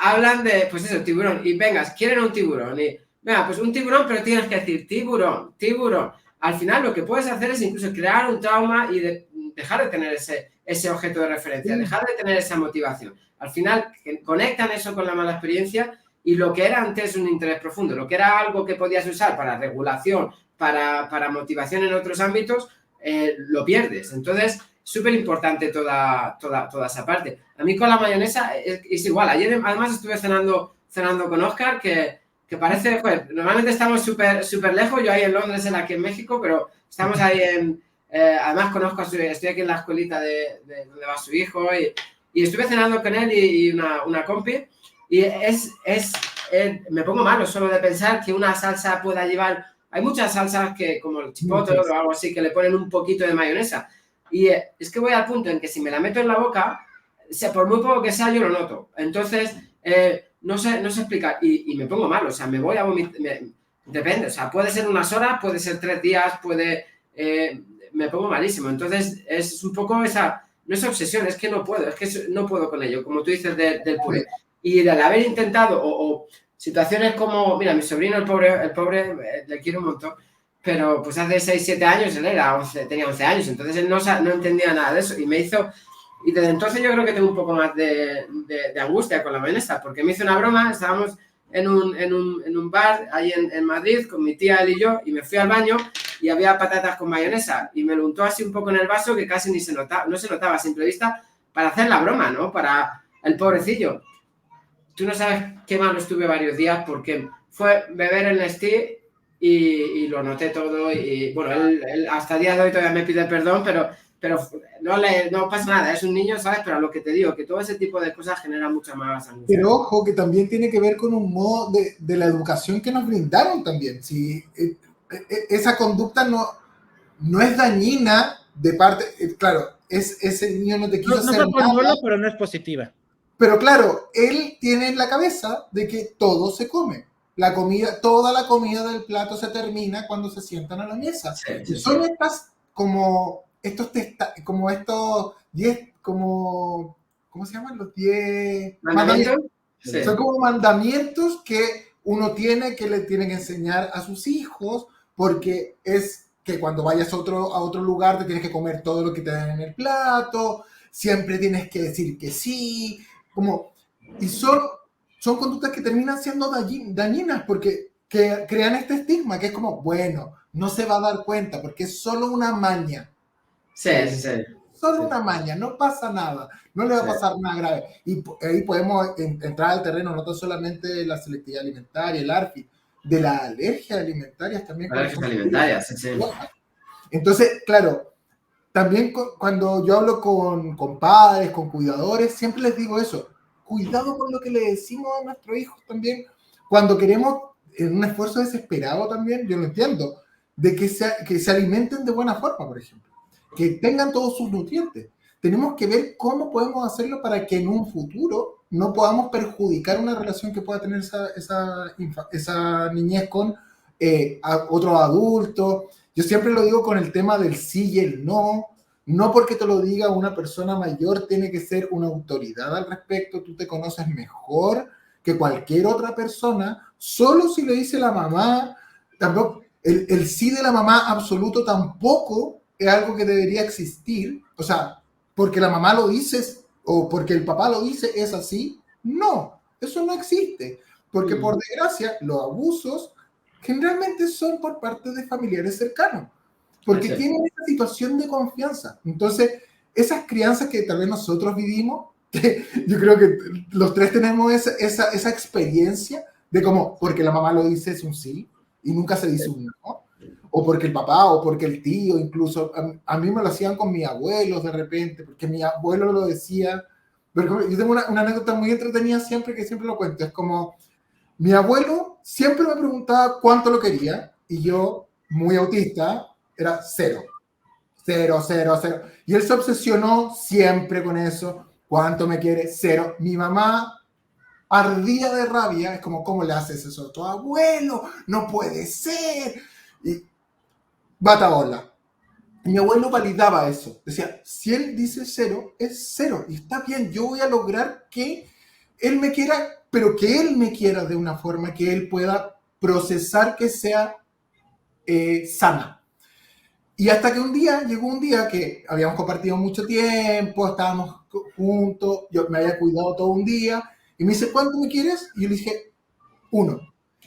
Hablan de, pues eso, tiburón, y vengas, quieren un tiburón, y venga, pues un tiburón, pero tienes que decir tiburón. Al final lo que puedes hacer es incluso crear un trauma y dejar de tener ese objeto de referencia, dejar de tener esa motivación. Al final conectan eso con la mala experiencia y lo que era antes un interés profundo, lo que era algo que podías usar para regulación, para motivación en otros ámbitos, lo pierdes. Entonces, súper importante toda esa parte. A mí con la mayonesa es igual. Ayer además estuve cenando con Óscar, que parece, joder, normalmente estamos súper lejos, yo ahí en Londres, él aquí en México, pero estamos ahí además conozco estoy aquí en la escuelita de donde va su hijo y estuve cenando con él y una compi y me pongo malo solo de pensar que una salsa pueda llevar, hay muchas salsas que como el chipotle o algo así que le ponen un poquito de mayonesa y es que voy al punto en que si me la meto en la boca, por muy poco que sea yo lo noto, entonces no sé explicar y me pongo mal, o sea, me voy a vomitar, depende, o sea, puede ser unas horas, puede ser 3 días, me pongo malísimo. Entonces, es un poco esa, no es obsesión, es que no puedo con ello, como tú dices del puré. Y de haber intentado, o situaciones como, mira, mi sobrino, el pobre le quiero un montón, pero pues hace 6, 7 años él tenía 11 años, entonces él no entendía nada de eso y me hizo, y desde entonces yo creo que tengo un poco más de angustia con la mayonesa, porque me hizo una broma, estábamos en un bar ahí en Madrid con mi tía, él y yo, y me fui al baño y había patatas con mayonesa y me lo untó así un poco en el vaso que casi ni se notaba, no se notaba a simple vista, para hacer la broma, ¿no? Para el pobrecillo. Tú no sabes qué mal estuve varios días porque fue beber el Nestlé y lo noté todo y bueno, él hasta el día de hoy todavía me pide perdón, pero no pasa nada, es un niño, ¿sabes? Pero a lo que te digo, que todo ese tipo de cosas genera mucha más angustia. Pero ojo, que también tiene que ver con un modo de la educación que nos brindaron también. Si esa conducta no es dañina de parte, claro, ese niño no te quiso hacer fue por nada. nulo, pero no es positiva. Pero claro, él tiene en la cabeza de que todo se come. La comida, toda la comida del plato se termina cuando se sientan a la mesa. Sí, Y son estas como estos 10, como, ¿cómo se llaman? Los 10 mandamientos. Sí. Son como mandamientos que uno que le tiene que enseñar a sus hijos, porque es que cuando vayas a otro lugar te tienes que comer todo lo que te dan en el plato, siempre tienes que decir que sí, y son conductas que terminan siendo dañinas porque crean este estigma que es como, bueno, no se va a dar cuenta porque es solo una maña. Sí. Solo una maña, no pasa nada, no le va a pasar nada grave. Y ahí podemos entrar al terreno no tan solamente de la selectividad alimentaria, el ARFI, de las alergias alimentarias también. Alergias alimentarias, sí. Entonces, claro, también cuando yo hablo con padres, con cuidadores, siempre les digo eso, cuidado con lo que le decimos a nuestros hijos también, cuando queremos, en un esfuerzo desesperado también, yo lo entiendo, de que se alimenten de buena forma, por ejemplo, que tengan todos sus nutrientes. Tenemos que ver cómo podemos hacerlo para que en un futuro no podamos perjudicar una relación que pueda tener esa niñez con otros adultos. Yo siempre lo digo con el tema del sí y el no. No porque te lo diga una persona mayor tiene que ser una autoridad al respecto. Tú te conoces mejor que cualquier otra persona. Solo si le dice la mamá, tampoco, el sí de la mamá absoluto tampoco es algo que debería existir. O sea, porque la mamá lo dice o porque el papá lo dice es así. No, eso no existe. Porque por desgracia, los abusos generalmente son por parte de familiares cercanos, porque tienen esa situación de confianza. Entonces, esas crianzas que tal vez nosotros vivimos, que yo creo que los tres tenemos esa experiencia de como, porque la mamá lo dice es un sí, y nunca se dice un no, o porque el papá, o porque el tío, incluso, a mí me lo hacían con mis abuelos de repente, porque mi abuelo lo decía, pero yo tengo una anécdota muy entretenida siempre, que siempre lo cuento, es como, mi abuelo siempre me preguntaba cuánto lo quería y yo, muy autista, era 0. 0, 0, 0. Y él se obsesionó siempre con eso. ¿Cuánto me quiere? 0. Mi mamá ardía de rabia. Es como, ¿cómo le haces eso a tu abuelo? No puede ser. Y batabola. Mi abuelo validaba eso. Decía, si él dice 0, es 0. Y está bien, yo voy a lograr que él me quiera, pero que él me quiera de una forma que él pueda procesar que sea sana. Y hasta que llegó un día que habíamos compartido mucho tiempo, estábamos juntos, yo me había cuidado todo un día, y me dice, ¿cuánto me quieres? Y yo le dije, 1.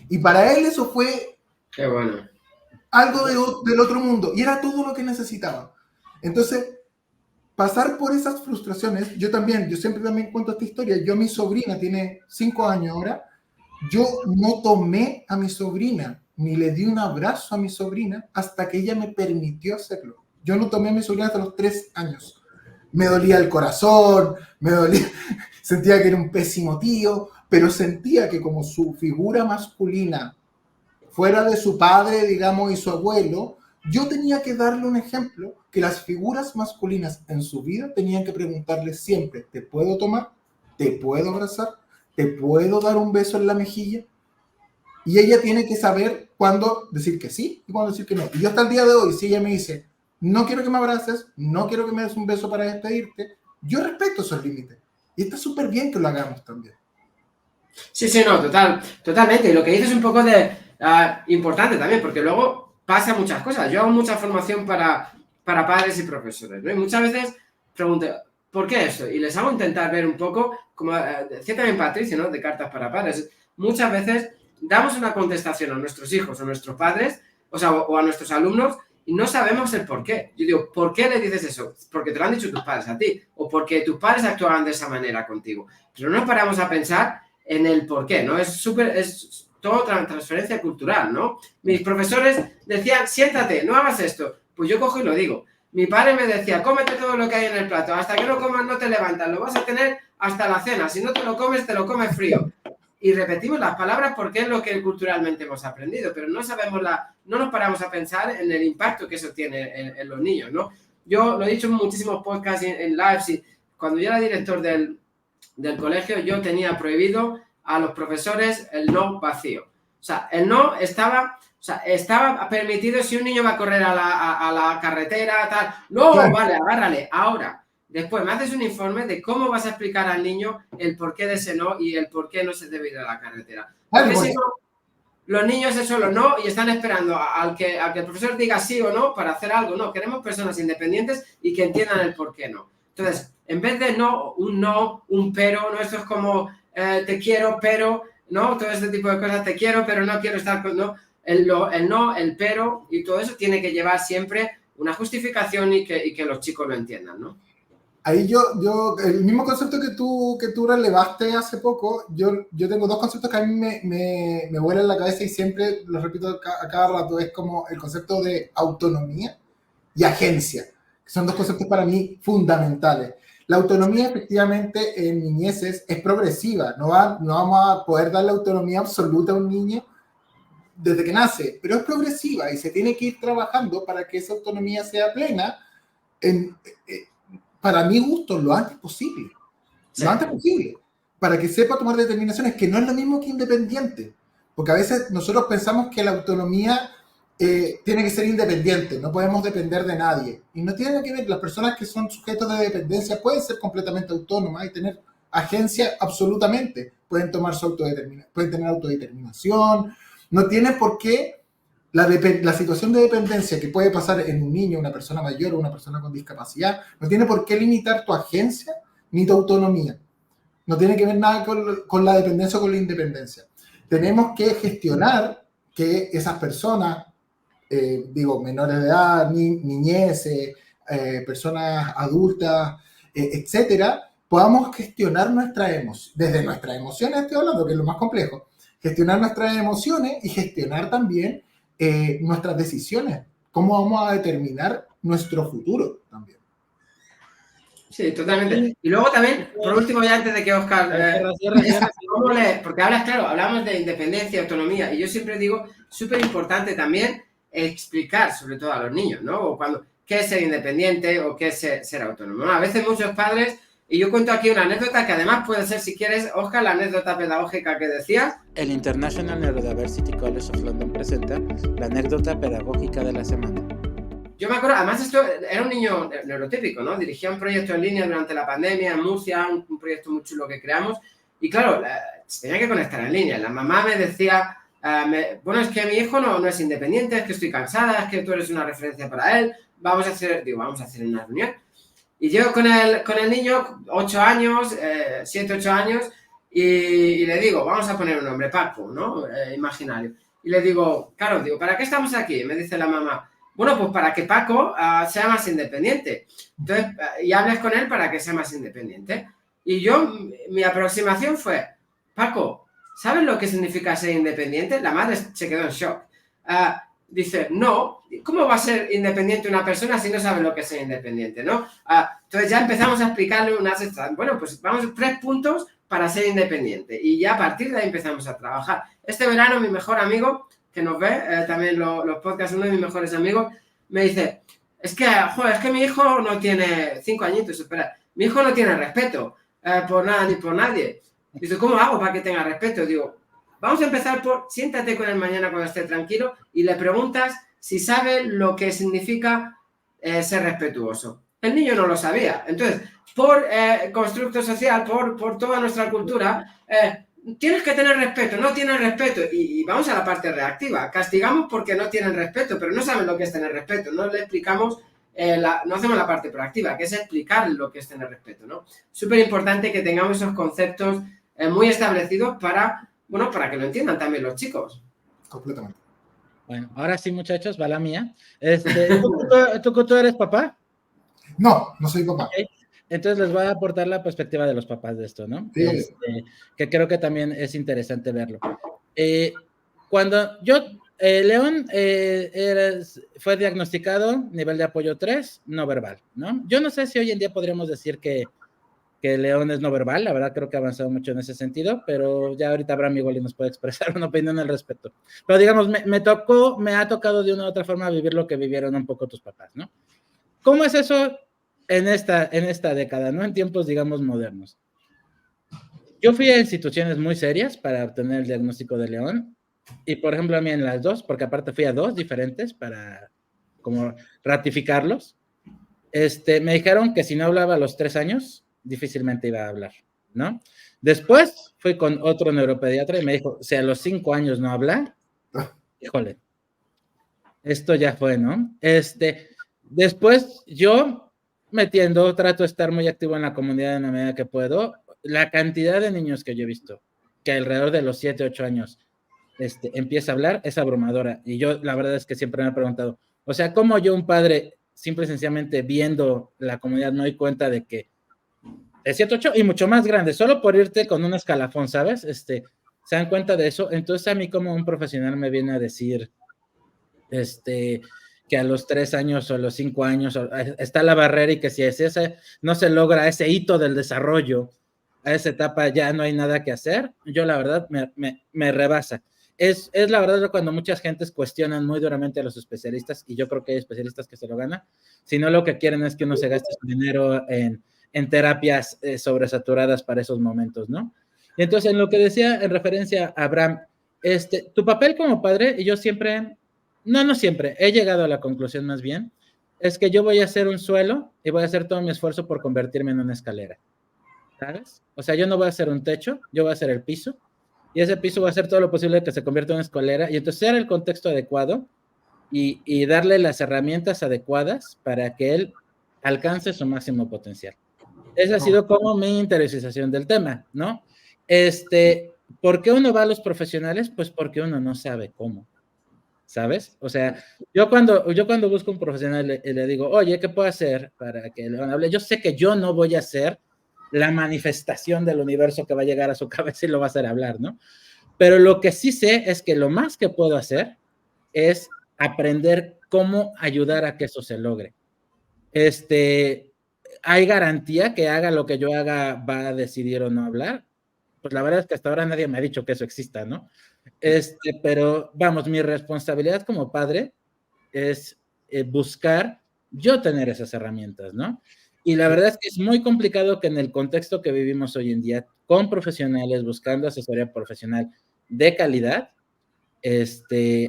Y para él eso fue qué bueno, algo del otro mundo, y era todo lo que necesitaba. Entonces, pasar por esas frustraciones, yo siempre también cuento esta historia, mi sobrina tiene 5 años ahora, yo no tomé a mi sobrina, ni le di un abrazo a mi sobrina hasta que ella me permitió hacerlo. Yo no tomé a mi sobrina hasta los 3 años. Me dolía el corazón, sentía que era un pésimo tío, pero sentía que como su figura masculina, fuera de su padre, digamos, y su abuelo, yo tenía que darle un ejemplo que las figuras masculinas en su vida tenían que preguntarle siempre, ¿te puedo tomar? ¿Te puedo abrazar? ¿Te puedo dar un beso en la mejilla? Y ella tiene que saber cuándo decir que sí y cuándo decir que no. Y yo hasta el día de hoy, si ella me dice, no quiero que me abraces, no quiero que me des un beso para despedirte, yo respeto esos límites. Y está súper bien que lo hagamos también. Sí, no, totalmente. Y lo que dices es un poco de importante también, porque luego pasa muchas cosas. Yo hago mucha formación para padres y profesores, ¿no? Y muchas veces pregunto, ¿por qué esto? Y les hago intentar ver un poco, como decía también Patricio, ¿no? De cartas para padres. Muchas veces damos una contestación a nuestros hijos o a nuestros padres, o sea, o a nuestros alumnos, y no sabemos el por qué. Yo digo, ¿por qué le dices eso? Porque te lo han dicho tus padres a ti, o porque tus padres actuaban de esa manera contigo. Pero no paramos a pensar en el por qué, ¿no? Es todo transferencia cultural, ¿no? Mis profesores decían, siéntate, no hagas esto. Pues yo cojo y lo digo. Mi padre me decía, cómete todo lo que hay en el plato, hasta que no comas no te levantas, lo vas a tener hasta la cena, si no te lo comes frío. Y repetimos las palabras porque es lo que culturalmente hemos aprendido, pero no sabemos no nos paramos a pensar en el impacto que eso tiene en los niños, ¿no? Yo lo he dicho en muchísimos podcasts, en lives, y cuando yo era director del colegio, yo tenía prohibido a los profesores el no vacío. O sea, el no estaba permitido si un niño va a correr a la carretera, tal. No, claro. Vale, agárrale. Ahora, después me haces un informe de cómo vas a explicar al niño el porqué de ese no y el por qué no se debe ir a la carretera. Porque si no, los niños es solo no y están esperando al que el profesor diga sí o no para hacer algo. No, queremos personas independientes y que entiendan el por qué no. Entonces, en vez de no, un pero, ¿no? Esto es como te quiero, pero, ¿no? Todo este tipo de cosas, te quiero, pero no quiero estar con, ¿no? El no, el pero, y todo eso tiene que llevar siempre una justificación y que los chicos lo entiendan, ¿no? Ahí yo el mismo concepto que tú relevaste hace poco, yo tengo dos conceptos que a mí me vuelan la cabeza y siempre los repito a cada rato, es como el concepto de autonomía y agencia, que son dos conceptos para mí fundamentales. La autonomía efectivamente en niñeces es progresiva, no vamos a poder dar la autonomía absoluta a un niño desde que nace, pero es progresiva y se tiene que ir trabajando para que esa autonomía sea plena para mi gusto, lo antes posible. Sí. Lo antes posible. Para que sepa tomar determinaciones, que no es lo mismo que independiente. Porque a veces nosotros pensamos que la autonomía tiene que ser independiente, no podemos depender de nadie. Y no tiene que ver, las personas que son sujetos de dependencia pueden ser completamente autónomas y tener agencia absolutamente. Pueden tomar pueden tener autodeterminación. No tiene por qué la situación de dependencia que puede pasar en un niño, una persona mayor o una persona con discapacidad, no tiene por qué limitar tu agencia ni tu autonomía. No tiene que ver nada con la dependencia o con la independencia. Tenemos que gestionar que esas personas, menores de edad, niñeces, personas adultas, etcétera, podamos gestionar desde nuestras emociones, estoy hablando, que es lo más complejo, gestionar nuestras emociones y gestionar también nuestras decisiones, cómo vamos a determinar nuestro futuro también. Sí, totalmente. Y luego también, por último, ya antes de que Óscar... porque hablamos de independencia, autonomía, y yo siempre digo, súper importante también explicar, sobre todo a los niños, ¿no? O qué es ser independiente o qué es ser autónomo, ¿no? A veces muchos padres, y yo cuento aquí una anécdota que además puede ser, si quieres, Óscar, la anécdota pedagógica que decías. El International Neurodiversity College of London presenta la anécdota pedagógica de la semana. Yo me acuerdo, además esto era un niño neurotípico, ¿no? Dirigía un proyecto en línea durante la pandemia en Murcia, un proyecto muy chulo que creamos, y claro, tenía que conectar en línea. La mamá me decía, bueno, es que mi hijo no es independiente, es que estoy cansada, es que tú eres una referencia para él, vamos a hacer una reunión. Y yo con el niño, 8 años, 7, 8 años, y le digo, vamos a poner un nombre, Paco, ¿no? Imaginario. Y le digo, claro, ¿para qué estamos aquí? Me dice la mamá. Bueno, pues para que Paco sea más independiente. Entonces, y hables con él para que sea más independiente. Y mi aproximación fue, Paco, ¿sabes lo que significa ser independiente? La madre se quedó en shock. Dice, no, ¿cómo va a ser independiente una persona si no sabe lo que es ser independiente, ¿no? Entonces ya empezamos a explicarle bueno, pues vamos 3 puntos para ser independiente. Y ya a partir de ahí empezamos a trabajar. Este verano mi mejor amigo, que nos ve, también los podcasts, uno de mis mejores amigos, me dice, es que mi hijo no tiene 5 añitos, espera, mi hijo no tiene respeto por nada ni por nadie. Dice, ¿cómo hago para que tenga respeto? Digo, vamos a empezar siéntate con él mañana cuando esté tranquilo y le preguntas si sabe lo que significa ser respetuoso. El niño no lo sabía. Entonces, por constructo social, por toda nuestra cultura, tienes que tener respeto, no tienes respeto, y vamos a la parte reactiva, castigamos porque no tienen respeto, pero no saben lo que es tener respeto, no le explicamos, no hacemos la parte proactiva, que es explicar lo que es tener respeto, ¿no? Súper importante que tengamos esos conceptos muy establecidos para, bueno, para que lo entiendan también los chicos. Completamente. Bueno, ahora sí, muchachos, va la mía. ¿Tú eres papá? No, no soy papá. Okay. Entonces les voy a aportar la perspectiva de los papás de esto, ¿no? Sí. Que creo que también es interesante verlo. Cuando yo, León fue diagnosticado nivel de apoyo 3, no verbal, ¿no? Yo no sé si hoy en día podríamos decir que León es no verbal, la verdad creo que ha avanzado mucho en ese sentido, pero ya ahorita Abraham igual nos puede expresar una opinión al respecto. Pero digamos, me ha tocado de una u otra forma vivir lo que vivieron un poco tus papás, ¿no? ¿Cómo es eso en esta década, ¿no? En tiempos, digamos, modernos. Yo fui a instituciones muy serias para obtener el diagnóstico de León, y por ejemplo a mí en las dos, porque aparte fui a dos diferentes para como ratificarlos, me dijeron que si no hablaba a los 3 años, difícilmente iba a hablar, ¿no? Después fui con otro neuropediatra y me dijo, si a los 5 años no habla, híjole, esto ya fue, ¿no? Después yo trato de estar muy activo en la comunidad en la medida que puedo. La cantidad de niños que yo he visto, que alrededor de los 7, 8 años empieza a hablar, es abrumadora. Y yo la verdad es que siempre me he preguntado, o sea, ¿cómo yo, un padre, simple y sencillamente viendo la comunidad, me doy cuenta de que de 7, 8 y mucho más grande, solo por irte con un escalafón, ¿sabes? Se dan cuenta de eso. Entonces a mí como un profesional me viene a decir que a los 3 años o a los 5 años está la barrera y que si no se logra ese hito del desarrollo, a esa etapa ya no hay nada que hacer, yo la verdad me rebasa. Es la verdad cuando muchas gentes cuestionan muy duramente a los especialistas, y yo creo que hay especialistas que se lo ganan, sino lo que quieren es que uno se gaste su dinero en terapias sobresaturadas para esos momentos, ¿no? Y entonces, en lo que decía en referencia a Abraham, tu papel como padre, y yo siempre, no siempre, he llegado a la conclusión más bien, es que yo voy a hacer un suelo y voy a hacer todo mi esfuerzo por convertirme en una escalera, ¿sabes? O sea, yo no voy a hacer un techo, yo voy a hacer el piso, y ese piso va a hacer todo lo posible que se convierta en una escalera, y entonces ser el contexto adecuado y darle las herramientas adecuadas para que él alcance su máximo potencial. Esa ha sido como mi interiorización del tema, ¿no? ¿Por qué uno va a los profesionales? Pues porque uno no sabe cómo, ¿sabes? O sea, yo cuando busco un profesional le digo, oye, ¿qué puedo hacer para que León hable? Yo sé que yo no voy a ser la manifestación del universo que va a llegar a su cabeza y lo va a hacer hablar, ¿no? Pero lo que sí sé es que lo más que puedo hacer es aprender cómo ayudar a que eso se logre. ¿Hay garantía que haga lo que yo haga va a decidir o no hablar? Pues la verdad es que hasta ahora nadie me ha dicho que eso exista, ¿no? Pero vamos, mi responsabilidad como padre es buscar yo tener esas herramientas, ¿no? Y la verdad es que es muy complicado que en el contexto que vivimos hoy en día, con profesionales, buscando asesoría profesional de calidad,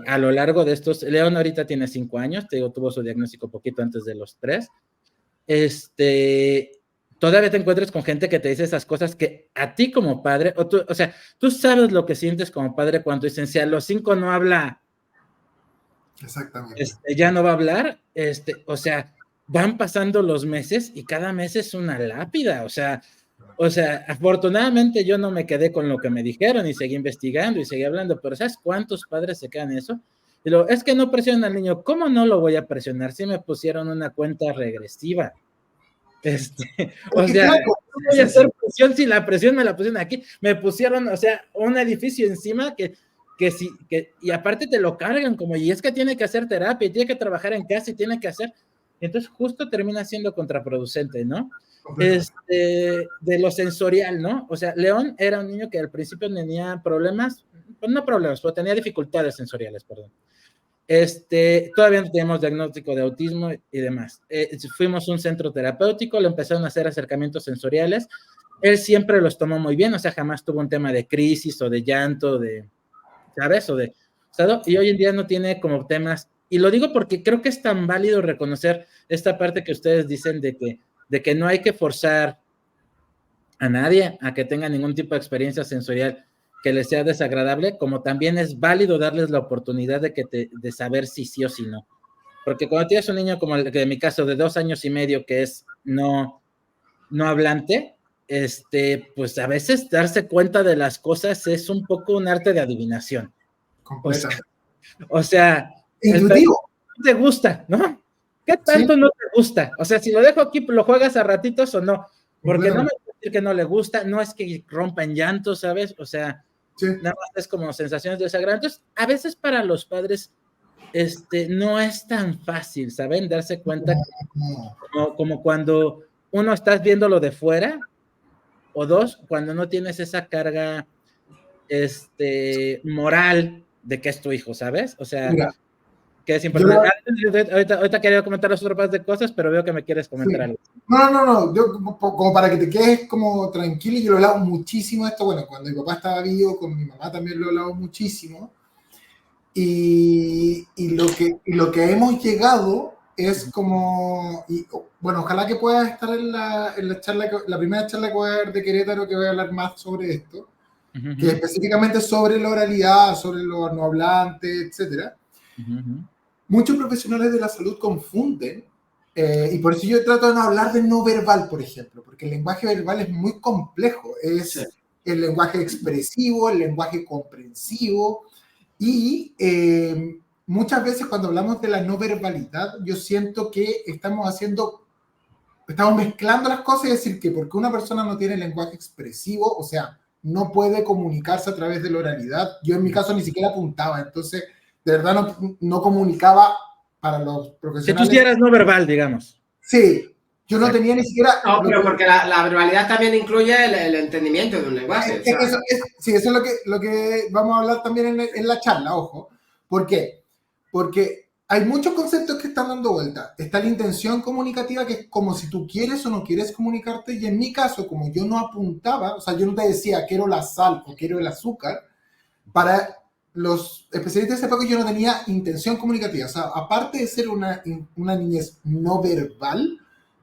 a lo largo de estos, León ahorita tiene 5 años, te digo, tuvo su diagnóstico poquito antes de los 3, todavía te encuentres con gente que te dice esas cosas que a ti como padre, o sea, tú sabes lo que sientes como padre cuando dicen, si a los 5 no habla, exactamente, ya no va a hablar, o sea, van pasando los meses y cada mes es una lápida, o sea, afortunadamente yo no me quedé con lo que me dijeron y seguí investigando y seguí hablando, pero ¿sabes cuántos padres se quedan en eso? Y luego, es que no presionan al niño. ¿Cómo no lo voy a presionar si me pusieron una cuenta regresiva? O sea, no voy a hacer presión si la presión me la pusieron aquí. Me pusieron, o sea, un edificio encima y aparte te lo cargan como, y es que tiene que hacer terapia, y tiene que trabajar en casa y tiene que hacer. Entonces justo termina siendo contraproducente, ¿no? De lo sensorial, ¿no? O sea, León era un niño que al principio tenía problemas, pues no problemas, pero tenía dificultades sensoriales, perdón. Todavía no tenemos diagnóstico de autismo y demás. Fuimos a un centro terapéutico, le empezaron a hacer acercamientos sensoriales. Él siempre los tomó muy bien, o sea, jamás tuvo un tema de crisis o de llanto, ¿sabes? Y hoy en día no tiene como temas, y lo digo porque creo que es tan válido reconocer esta parte que ustedes dicen de que no hay que forzar a nadie a que tenga ningún tipo de experiencia sensorial que les sea desagradable, como también es válido darles la oportunidad de saber si sí o si no. Porque cuando tienes un niño como el que en mi caso de 2 años y medio que es no hablante, pues a veces darse cuenta de las cosas es un poco un arte de adivinación. Completamente. O sea intuitivo. ¿Te gusta, no? ¿Qué tanto no te gusta? O sea, si lo dejo aquí, ¿lo juegas a ratitos o no? Porque no me puede decir que no le gusta, no es que rompa en llanto, ¿sabes? O sea, nada más es como sensaciones de desagrado. Entonces, a veces para los padres, no es tan fácil, ¿saben? Darse cuenta como cuando uno estás viéndolo de fuera, o dos, cuando no tienes esa carga, moral de que es tu hijo, ¿sabes? O sea, mira, que es importante. Ahorita quería comentar otras partes de cosas, pero veo que me quieres comentar algo. No, yo como para que te quedes como tranquilo, yo lo he hablado muchísimo esto, bueno, cuando mi papá estaba vivo, con mi mamá también lo he hablado muchísimo, y lo que hemos llegado es como, bueno, ojalá que puedas estar en la charla, la primera charla que voy a dar de Querétaro, que voy a hablar más sobre esto, que específicamente sobre la oralidad, sobre lo no hablante, etcétera. Muchos profesionales de la salud confunden, y por eso yo trato de no hablar de no verbal, por ejemplo, porque el lenguaje verbal es muy complejo, es el lenguaje expresivo, el lenguaje comprensivo, y muchas veces cuando hablamos de la no verbalidad, yo siento que estamos mezclando las cosas y decir que porque una persona no tiene lenguaje expresivo, o sea, no puede comunicarse a través de la oralidad, yo en mi caso ni siquiera apuntaba, entonces de verdad no comunicaba para los profesionales. Que tú sí eras no verbal, digamos. Sí, yo no tenía ni siquiera... No, pero porque la verbalidad también incluye el entendimiento de un lenguaje. Sí, eso es lo que vamos a hablar también en la charla, ojo. ¿Por qué? Porque hay muchos conceptos que están dando vuelta. Está la intención comunicativa, que es como si tú quieres o no quieres comunicarte, y en mi caso, como yo no apuntaba, o sea, yo no te decía quiero la sal o quiero el azúcar, para los especialistas de esa época yo no tenía intención comunicativa. O sea, aparte de ser una niñez no verbal,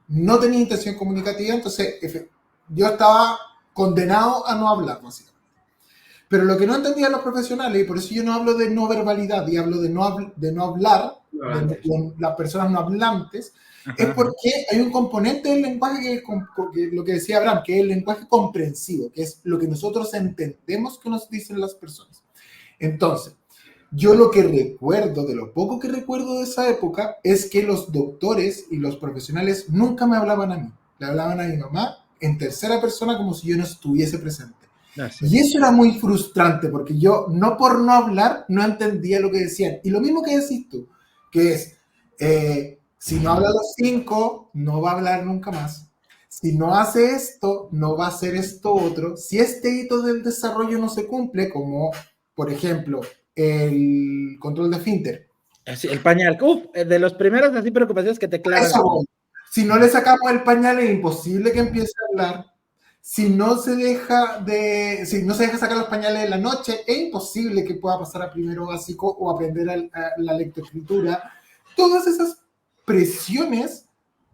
no tenía intención comunicativa, entonces yo estaba condenado a no hablar, básicamente. Pero lo que no entendían los profesionales, y por eso yo no hablo de no verbalidad y hablo de no hablar, de las personas no hablantes, es porque hay un componente del lenguaje que es lo que decía Abraham, que es el lenguaje comprensivo, que es lo que nosotros entendemos que nos dicen las personas. Entonces, yo lo que recuerdo, de lo poco que recuerdo de esa época, es que los doctores y los profesionales nunca me hablaban a mí, le hablaban a mi mamá en tercera persona como si yo no estuviese presente. Y eso era muy frustrante porque yo, no por no hablar, no entendía lo que decían. Y lo mismo que decís tú, que es, si no habla a los 5, no va a hablar nunca más. Si no hace esto, no va a hacer esto otro. Si este hito del desarrollo no se cumple, como por ejemplo el control de esfínter. El pañal. De los primeros así preocupaciones que te clavan. Si no le sacamos el pañal, es imposible que empiece a hablar. Si no se deja sacar los pañales en la noche, es imposible que pueda pasar a primero básico o aprender la lectoescritura. Todas esas presiones,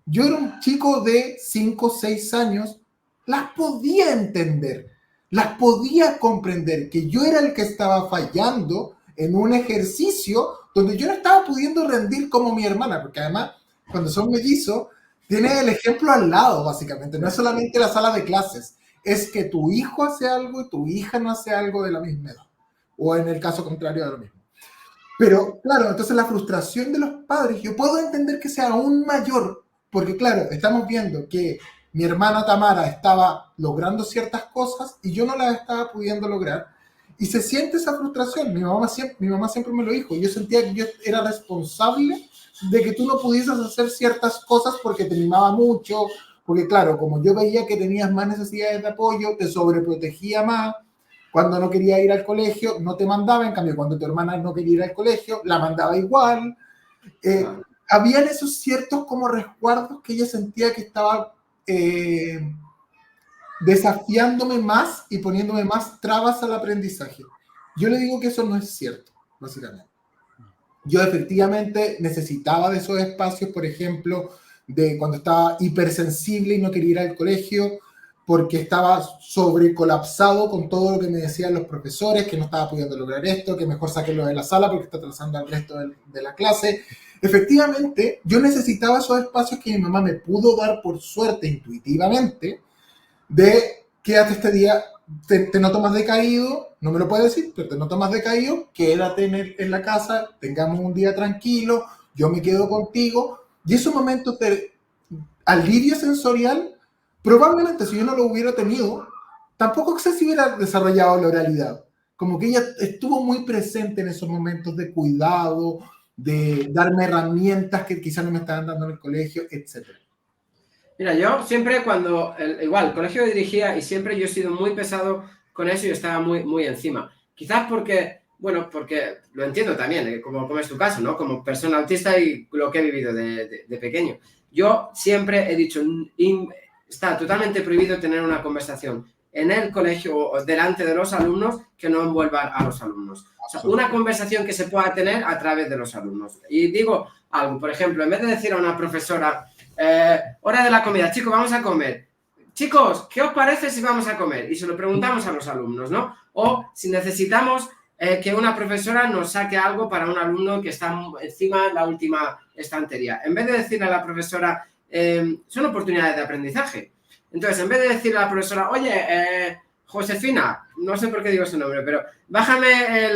yo era un chico de 5 o 6 años, las podía entender, las podía comprender, que yo era el que estaba fallando en un ejercicio donde yo no estaba pudiendo rendir como mi hermana, porque además, cuando son mellizos, tienes el ejemplo al lado, básicamente. No es solamente la sala de clases, es que tu hijo hace algo y tu hija no hace algo de la misma edad, o en el caso contrario de lo mismo. Pero claro, entonces la frustración de los padres, yo puedo entender que sea aún mayor, porque claro, estamos viendo que mi hermana Tamara estaba logrando ciertas cosas y yo no las estaba pudiendo lograr, y se siente esa frustración. Mi mamá siempre me lo dijo, yo sentía que yo era responsable de que tú no pudieses hacer ciertas cosas porque te mimaba mucho, porque claro, como yo veía que tenías más necesidades de apoyo, te sobreprotegía más. Cuando no quería ir al colegio, no te mandaba. En cambio, cuando tu hermana no quería ir al colegio, la mandaba igual. Habían esos ciertos como resguardos que ella sentía que estaba desafiándome más y poniéndome más trabas al aprendizaje. Yo le digo que eso no es cierto, básicamente. Yo efectivamente necesitaba de esos espacios, por ejemplo, de cuando estaba hipersensible y no quería ir al colegio, porque estaba sobrecolapsado con todo lo que me decían los profesores, que no estaba pudiendo lograr esto, que mejor saquenlo de la sala porque está atrasando al resto de la clase. Efectivamente, yo necesitaba esos espacios que mi mamá me pudo dar, por suerte, intuitivamente, de quédate este día, te noto más decaído, no me lo puedes decir, pero te noto más decaído, quédate en la casa, tengamos un día tranquilo, yo me quedo contigo, y esos momentos de alivio sensorial, probablemente si yo no lo hubiera tenido, tampoco sé si hubiera desarrollado la oralidad. Como que ella estuvo muy presente en esos momentos de cuidado, de darme herramientas que quizás no me estaban dando en el colegio, etc. Mira, yo siempre igual, el colegio dirigía y siempre yo he sido muy pesado con eso y estaba muy encima. Quizás porque lo entiendo también, como es tu caso, ¿no? Como persona autista y lo que he vivido de pequeño. Yo siempre he dicho, está totalmente prohibido tener una conversación en el colegio o delante de los alumnos que no envuelvan a los alumnos. O sea, una conversación que se pueda tener a través de los alumnos. Y digo algo, por ejemplo, en vez de decir a una profesora, hora de la comida, chicos, vamos a comer. Chicos, ¿qué os parece si vamos a comer? Y se lo preguntamos a los alumnos, ¿no? O si necesitamos que una profesora nos saque algo para un alumno que está encima de la última estantería. En vez de decirle a la profesora, son oportunidades de aprendizaje. Entonces, en vez de decirle a la profesora, oye, Josefina, no sé por qué digo su nombre, pero bájame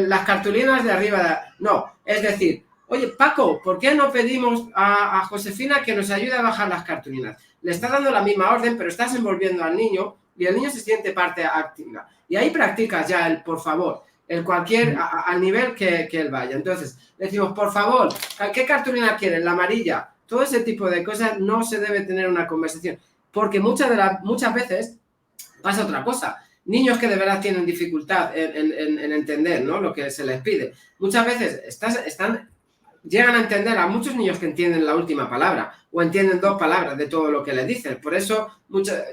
las cartulinas de arriba. No, es decir, oye, Paco, ¿por qué no pedimos a Josefina que nos ayude a bajar las cartulinas? Le estás dando la misma orden, pero estás envolviendo al niño y el niño se siente parte activa. Y ahí practicas ya el por favor, el cualquier, al nivel que él vaya. Entonces, le decimos, por favor, ¿qué cartulina quieres? La amarilla. Todo ese tipo de cosas no se debe tener una conversación. Porque muchas veces pasa otra cosa. Niños que de verdad tienen dificultad en entender, ¿no?, lo que se les pide. Muchas veces llegan a entender a muchos niños que entienden la última palabra o entienden 2 palabras de todo lo que les dicen. Por eso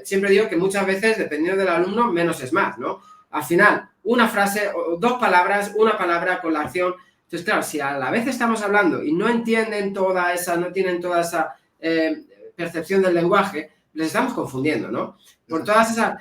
siempre digo que muchas veces, dependiendo del alumno, menos es más, ¿no? Al final, una frase o 2 palabras, una palabra con la acción. Entonces, claro, si a la vez estamos hablando y no entienden no tienen toda esa percepción del lenguaje, les estamos confundiendo, ¿no? Por todas esas...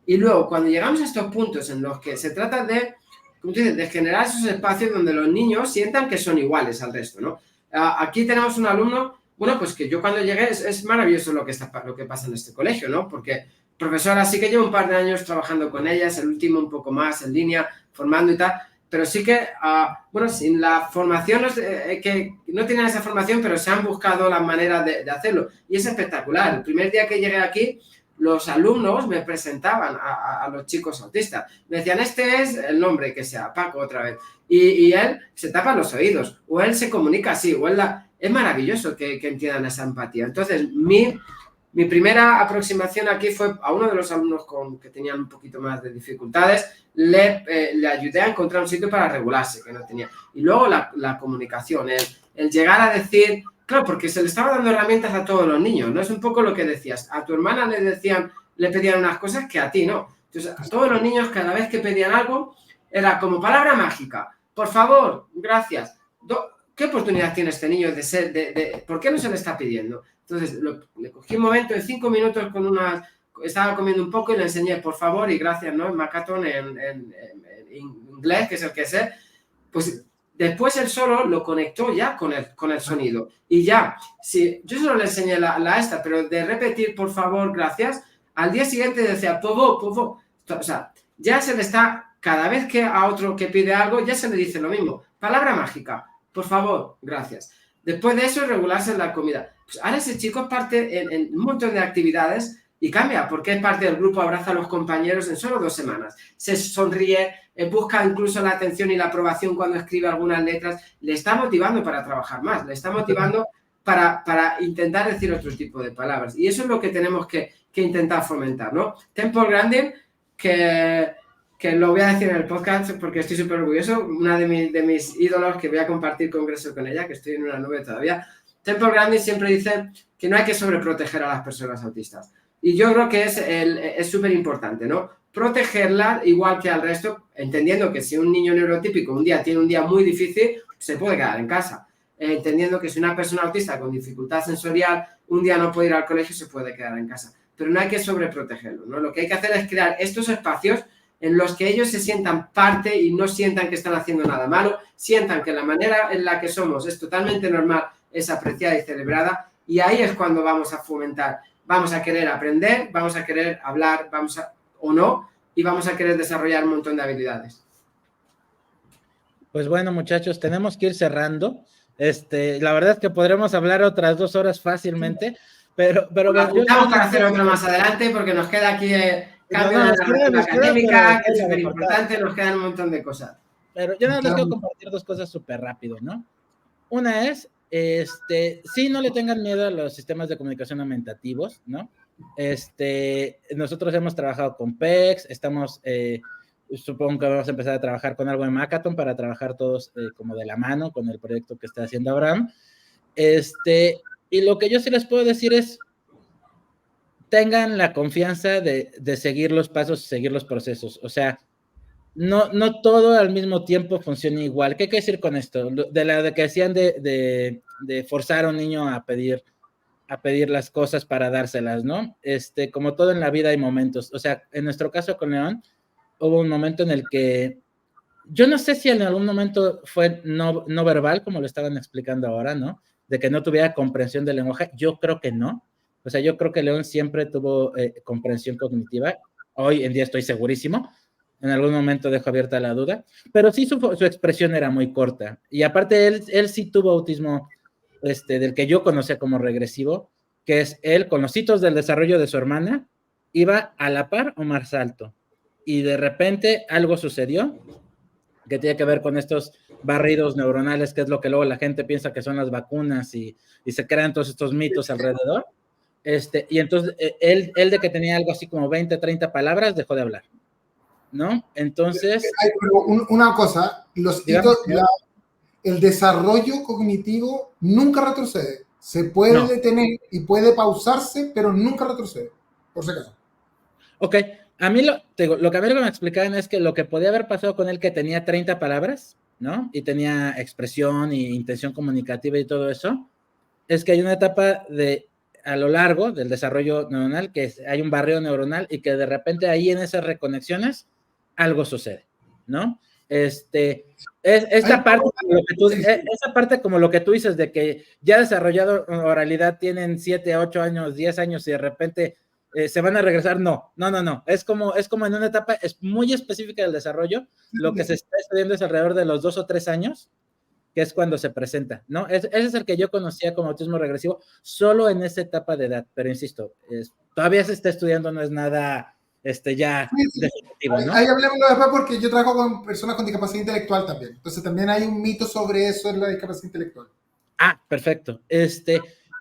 Y luego, cuando llegamos a estos puntos en los que se trata de, como tú dices, de generar esos espacios donde los niños sientan que son iguales al resto, ¿no? Aquí tenemos un alumno, bueno, pues que yo cuando llegué es maravilloso lo que pasa en este colegio, ¿no? Porque profesora sí que llevo un par de años trabajando con ellas, el último un poco más en línea, formando y tal, pero sí que, sin la formación, que no tienen esa formación, pero se han buscado las maneras de hacerlo. Y es espectacular. El primer día que llegué aquí, los alumnos me presentaban a los chicos autistas. Me decían, este es el nombre, que sea Paco otra vez. Y él se tapa los oídos, o él se comunica así, o él es maravilloso que entiendan esa empatía. Entonces, mi primera aproximación aquí fue a uno de los alumnos que tenían un poquito más de dificultades, le ayudé a encontrar un sitio para regularse, que no tenía. Y luego la comunicación, el llegar a decir, claro, porque se le estaba dando herramientas a todos los niños, ¿no? Es un poco lo que decías, a tu hermana le pedían unas cosas que a ti no. Entonces, a todos los niños, cada vez que pedían algo, era como palabra mágica, por favor, gracias. ¿Qué oportunidad tiene este niño de ser, por qué no se le está pidiendo? Entonces, le cogí un momento de 5 minutos estaba comiendo un poco y le enseñé, por favor, y gracias, ¿no? En Makaton, en inglés, que es el que sé. Pues después él solo lo conectó ya con el sonido. Y ya, si yo solo le enseñé la esta, pero de repetir, por favor, gracias, al día siguiente decía, povo. O sea, ya se le está, cada vez que a otro que pide algo, ya se le dice lo mismo. Palabra mágica, por favor, gracias. Después de eso, regularse en la comida. Pues ahora ese chico es parte en un montón de actividades y cambia, porque es parte del grupo, abraza a los compañeros en solo 2 semanas. Se sonríe, busca incluso la atención y la aprobación cuando escribe algunas letras. Le está motivando para trabajar más, le está motivando para intentar decir otro tipo de palabras. Y eso es lo que tenemos que intentar fomentar, ¿no? Temple Grandin, que lo voy a decir en el podcast porque estoy súper orgulloso, una de mis ídolos que voy a compartir congreso con ella, que estoy en una nube todavía. Temple Grandin siempre dice que no hay que sobreproteger a las personas autistas. Y yo creo que es súper importante, ¿no? Protegerla igual que al resto, entendiendo que si un niño neurotípico un día tiene un día muy difícil, se puede quedar en casa. Entendiendo que si una persona autista con dificultad sensorial un día no puede ir al colegio, se puede quedar en casa. pero no hay que sobreprotegerlos, ¿no? Lo que hay que hacer es crear estos espacios en los que ellos se sientan parte y no sientan que están haciendo nada malo, sientan que la manera en la que somos es totalmente normal, es apreciada y celebrada, y ahí es cuando vamos a fomentar, vamos a querer aprender, vamos a querer hablar, o no, y vamos a querer desarrollar un montón de habilidades. Pues bueno, muchachos, tenemos que ir cerrando. La verdad es que podremos hablar otras 2 horas fácilmente, pero Lo apuntamos para hacer otro más adelante, porque nos queda aquí cambio de narrativa académica, que es súper importante, nos quedan un montón de cosas. Pero yo nada más les quiero compartir 2 cosas súper rápido, ¿no? Una es, sí, no le tengan miedo a los sistemas de comunicación aumentativos, ¿no? Nosotros hemos trabajado con PEX, estamos, supongo que vamos a empezar a trabajar con algo en Hackathon para trabajar todos como de la mano con el proyecto que está haciendo Abraham. Y lo que yo sí les puedo decir es, tengan la confianza de seguir los pasos, seguir los procesos. O sea, no todo al mismo tiempo funciona igual. ¿Qué quiere decir con esto? De que decían de forzar a un niño a pedir las cosas para dárselas, ¿no? Como todo en la vida hay momentos. O sea, en nuestro caso con León, hubo un momento en el que, yo no sé si en algún momento fue no verbal, como lo estaban explicando ahora, ¿no? De que no tuviera comprensión del lenguaje. Yo creo que no. O sea, yo creo que León siempre tuvo comprensión cognitiva. Hoy en día estoy segurísimo. En algún momento dejo abierta la duda. Pero sí su expresión era muy corta. Y aparte, él sí tuvo autismo del que yo conocía como regresivo, que es él, con los hitos del desarrollo de su hermana, iba a la par o más alto. Y de repente algo sucedió que tiene que ver con estos barridos neuronales, que es lo que luego la gente piensa que son las vacunas y se crean todos estos mitos alrededor. Y entonces él de que tenía algo así como 20, 30 palabras, dejó de hablar, ¿no? Entonces... Una cosa, el desarrollo cognitivo nunca retrocede. Se puede detener y puede pausarse, pero nunca retrocede, por si acaso. Ok, a mí lo que a mí me explicaban es que lo que podía haber pasado con él, que tenía 30 palabras, ¿no? Y tenía expresión y intención comunicativa y todo eso, es que hay una etapa a lo largo del desarrollo neuronal, que hay un barrido neuronal y que de repente ahí en esas reconexiones algo sucede, ¿no? Esa parte como lo que tú dices de que ya desarrollado oralidad tienen 7, 8 años, 10 años y de repente se van a regresar, no, es como en una etapa muy específica del desarrollo, lo que se está estudiando es alrededor de los 2 o 3 años, que es cuando se presenta, ¿no? Ese es el que yo conocía como autismo regresivo, solo en esa etapa de edad, pero insisto, todavía se está estudiando, no es nada ya definitivo, ¿no? Ahí hablemos después porque yo trabajo con personas con discapacidad intelectual también, entonces también hay un mito sobre eso en la discapacidad intelectual. Ah, perfecto.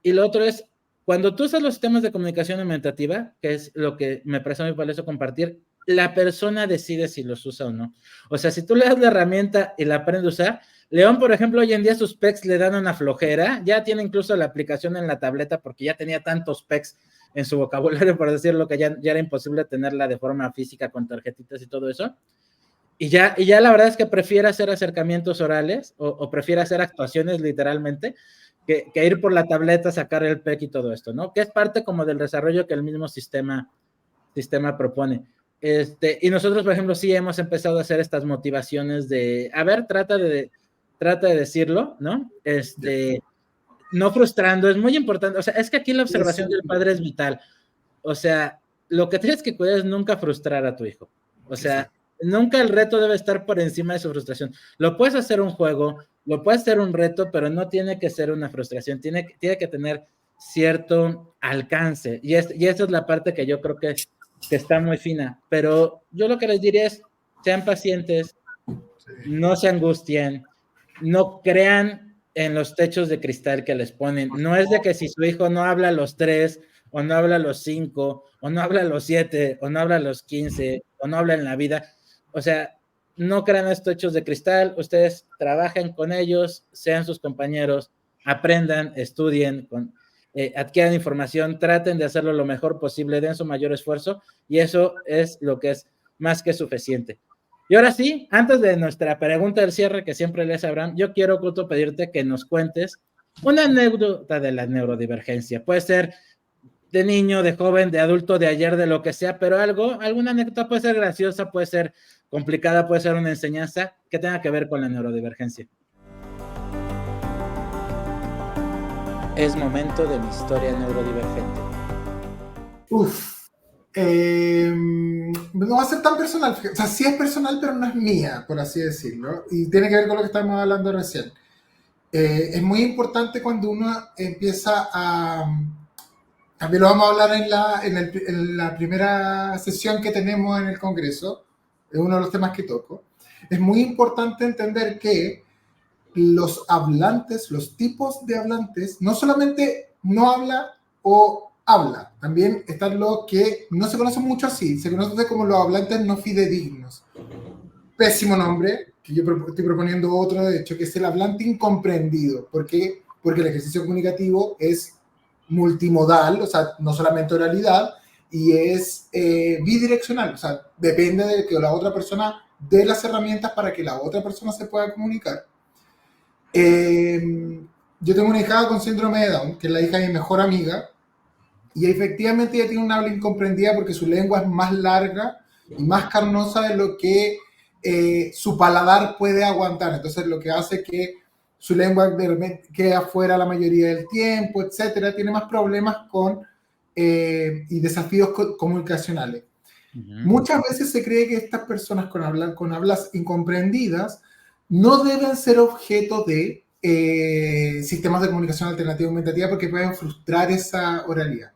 Y lo otro es, cuando tú usas los sistemas de comunicación aumentativa, que es lo que me parece muy valioso compartir, la persona decide si los usa o no. O sea, si tú le das la herramienta y la aprende a usar, León, por ejemplo, hoy en día sus PECs le dan una flojera, ya tiene incluso la aplicación en la tableta porque ya tenía tantos PECs en su vocabulario, por decirlo, que ya era imposible tenerla de forma física con tarjetitas y todo eso. Y ya la verdad es que prefiere hacer acercamientos orales o prefiere hacer actuaciones literalmente que ir por la tableta, sacar el PEC y todo esto, ¿no? Que es parte como del desarrollo que el mismo sistema propone. Y nosotros, por ejemplo, sí hemos empezado a hacer estas motivaciones de, a ver, trata de decirlo, ¿no? No frustrando, es muy importante. O sea, es que aquí la observación del padre es vital. O sea, lo que tienes que cuidar es nunca frustrar a tu hijo. O sea, nunca el reto debe estar por encima de su frustración. Lo puedes hacer un juego, lo puedes hacer un reto, pero no tiene que ser una frustración. Tiene que tener cierto alcance. Y esa es la parte que yo creo que está muy fina. Pero yo lo que les diría es, sean pacientes, no se angustien, no crean en los techos de cristal que les ponen. No es de que si su hijo no habla a los 3, o no habla a los 5, o no habla a los 7, o no habla a los 15, o no habla en la vida. O sea, no crean estos techos de cristal, ustedes trabajen con ellos, sean sus compañeros, aprendan, estudien, adquieran información, traten de hacerlo lo mejor posible, den su mayor esfuerzo, y eso es lo que es más que suficiente. Y ahora sí, antes de nuestra pregunta del cierre, que siempre le hace Abraham, yo quiero, Couto, pedirte que nos cuentes una anécdota de la neurodivergencia. Puede ser de niño, de joven, de adulto, de ayer, de lo que sea, pero alguna anécdota puede ser graciosa, puede ser complicada, puede ser una enseñanza que tenga que ver con la neurodivergencia. Es momento de mi historia neurodivergente. No va a ser tan personal, o sea, sí es personal, pero no es mía, por así decirlo, y tiene que ver con lo que estábamos hablando recién. Es muy importante cuando uno empieza también lo vamos a hablar en la primera sesión que tenemos en el Congreso, es uno de los temas que toco. Es muy importante entender que los hablantes, los tipos de hablantes, no solamente no habla o habla, también están los que no se conocen mucho así, se conocen como los hablantes no fidedignos. Pésimo nombre, que yo estoy proponiendo otro, de hecho, que es el hablante incomprendido. ¿Por qué? Porque el ejercicio comunicativo es multimodal, o sea, no solamente oralidad, y es bidireccional, o sea, depende de que la otra persona dé las herramientas para que la otra persona se pueda comunicar. Yo tengo una hija con síndrome de Down, que es la hija de mi mejor amiga, y efectivamente ella tiene un habla incomprendida porque su lengua es más larga y más carnosa de lo que su paladar puede aguantar. Entonces lo que hace que su lengua de repente queda afuera la mayoría del tiempo, etcétera. Tiene más problemas y desafíos comunicacionales. Muchas veces se cree que estas personas con hablas incomprendidas no deben ser objeto de sistemas de comunicación alternativa aumentativa porque pueden frustrar esa oralidad.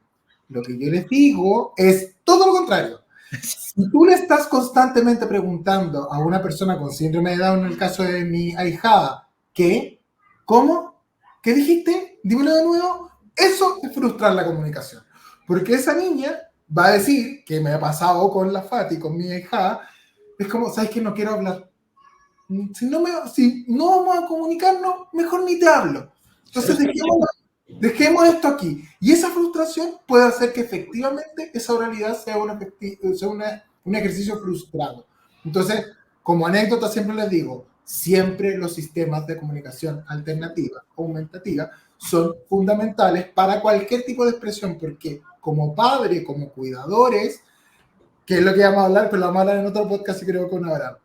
Lo que yo les digo es todo lo contrario. Si tú le estás constantemente preguntando a una persona con síndrome de Down, en el caso de mi ahijada, ¿qué? ¿Cómo? ¿Qué dijiste? Dímelo de nuevo. Eso es frustrar la comunicación. Porque esa niña va a decir, que me ha pasado con la Fati, con mi ahijada, es como, ¿sabes qué? No quiero hablar. Si no vamos a comunicarnos, mejor ni te hablo. Entonces dejemos esto aquí. Y esa frustración puede hacer que efectivamente esa oralidad sea un ejercicio frustrado. Entonces, como anécdota siempre les digo, siempre los sistemas de comunicación alternativa o aumentativa son fundamentales para cualquier tipo de expresión, porque como padre, como cuidadores, que es lo que vamos a hablar, pero lo vamos a hablar en otro podcast y creo con Abraham,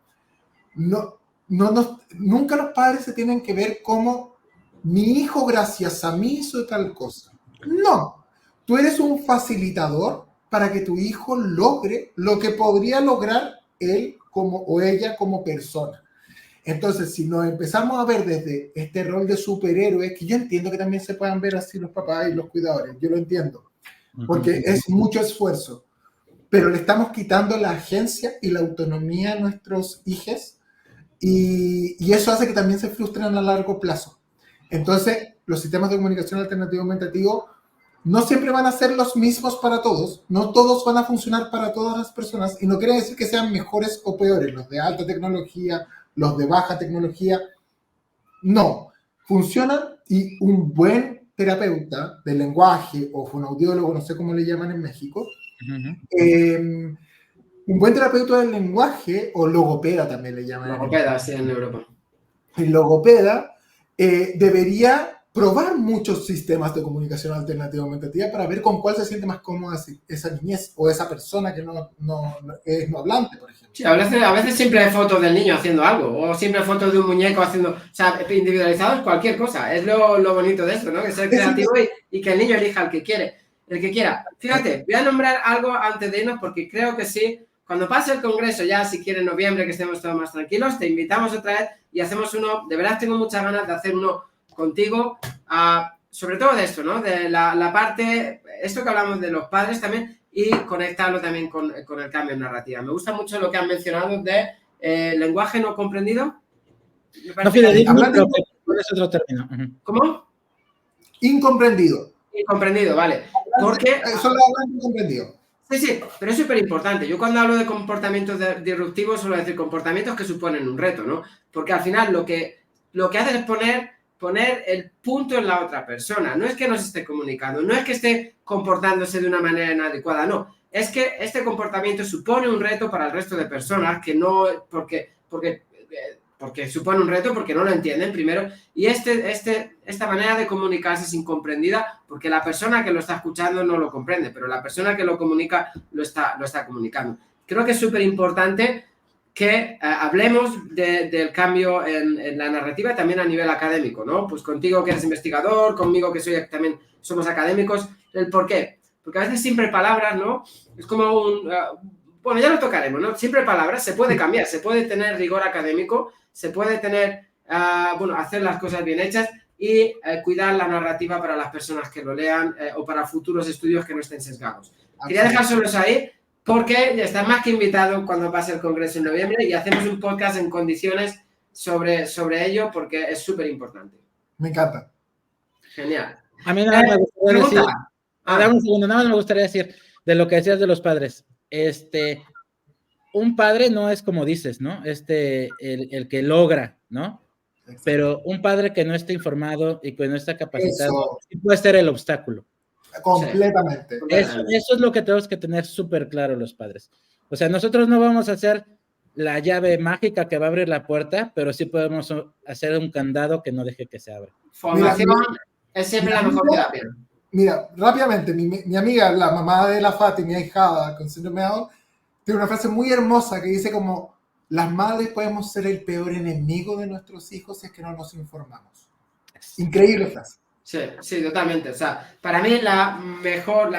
nunca los padres se tienen que ver como mi hijo gracias a mí hizo tal cosa. No, tú eres un facilitador para que tu hijo logre lo que podría lograr él o ella como persona. Entonces, si nos empezamos a ver desde este rol de superhéroe, que yo entiendo que también se puedan ver así los papás y los cuidadores, yo lo entiendo, porque es mucho esfuerzo, pero le estamos quitando la agencia y la autonomía a nuestros hijos y eso hace que también se frustren a largo plazo. Entonces, los sistemas de comunicación alternativo aumentativo no siempre van a ser los mismos para todos, no todos van a funcionar para todas las personas, y no quiere decir que sean mejores o peores, los de alta tecnología, los de baja tecnología, no, funcionan, y un buen terapeuta del lenguaje o fonoaudiólogo, no sé cómo le llaman en México, un buen terapeuta del lenguaje, o logopeda también le llaman. Logopeda, sí, en Europa. El logopeda debería probar muchos sistemas de comunicación alternativa aumentativa para ver con cuál se siente más cómoda esa niñez o esa persona que no es no hablante, por ejemplo. Sí, a veces siempre hay fotos del niño haciendo algo, o siempre hay fotos de un muñeco haciendo, o sea, individualizados cualquier cosa. Es lo bonito de esto, ¿no? Que ser creativo y que el niño elija el que quiera. Fíjate, voy a nombrar algo antes de irnos porque creo que sí. Cuando pase el congreso, ya si quiere en noviembre, que estemos todos más tranquilos, te invitamos otra vez y hacemos uno. De verdad tengo muchas ganas de hacer uno contigo, sobre todo de esto, ¿no? De la parte, esto que hablamos de los padres también, y conectarlo también con el cambio en narrativa. Me gusta mucho lo que han mencionado de lenguaje no comprendido. No fidedigno, pero ¿cuál es otro término? ¿Cómo? Incomprendido. Incomprendido, vale. Porque solo hablan incomprendido. Sí, pero es súper importante. Yo cuando hablo de comportamientos disruptivos suelo decir comportamientos que suponen un reto, ¿no? Porque al final lo que hace es poner el punto en la otra persona. No es que no se esté comunicando, no es que esté comportándose de una manera inadecuada, no. Es que este comportamiento supone un reto para el resto de personas que no, porque porque supone un reto, porque no lo entienden primero, y esta manera de comunicarse es incomprendida porque la persona que lo está escuchando no lo comprende, pero la persona que lo comunica lo está comunicando. Creo que es súper importante que hablemos del cambio en la narrativa también a nivel académico, ¿no? Pues contigo que eres investigador, conmigo que también somos académicos, ¿el por qué? Porque a veces siempre palabras, ¿no? Es como bueno, ya lo tocaremos, ¿no? Siempre palabras, se puede cambiar, se puede tener rigor académico, se puede tener, hacer las cosas bien hechas y cuidar la narrativa para las personas que lo lean o para futuros estudios que no estén sesgados. Quería dejárselos ahí porque ya está más que invitado cuando pase el congreso en noviembre y hacemos un podcast en condiciones sobre ello porque es súper importante. Me encanta. Genial. A mí nada más me gustaría decir, dame un segundo, nada más me gustaría decir de lo que decías de los padres. Un padre no es como dices, ¿no? El que logra, ¿no? Exacto. Pero un padre que no esté informado y que no está capacitado sí puede ser el obstáculo. Completamente. Eso es lo que tenemos que tener súper claro los padres. O sea, nosotros no vamos a hacer la llave mágica que va a abrir la puerta, pero sí podemos hacer un candado que no deje que se abra. Formación es siempre la mejor terapia. Mira, rápidamente, mi amiga, la mamá de la Fati, mi ahijada con síndrome de Down, tiene una frase muy hermosa que dice como: las madres podemos ser el peor enemigo de nuestros hijos si es que no nos informamos. Increíble frase. Sí, totalmente. O sea, para mí la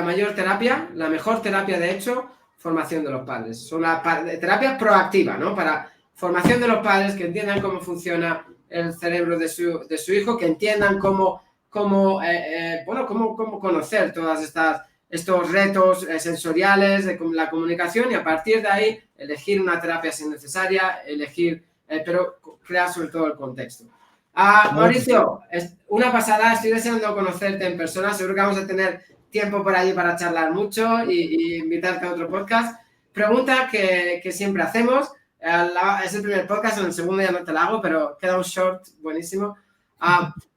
mayor terapia, de hecho, formación de los padres. Son la terapia proactiva, ¿no? Para formación de los padres, que entiendan cómo funciona el cerebro de su hijo, que entiendan cómo conocer todas estos retos sensoriales de la comunicación y a partir de ahí elegir una terapia si es necesaria, pero crear sobre todo el contexto. Mauricio, es una pasada, estoy deseando conocerte en persona, seguro que vamos a tener tiempo por allí para charlar mucho y invitarte a otro podcast. Pregunta que siempre hacemos, es el primer podcast, en el segundo ya no te la hago, pero queda un short buenísimo.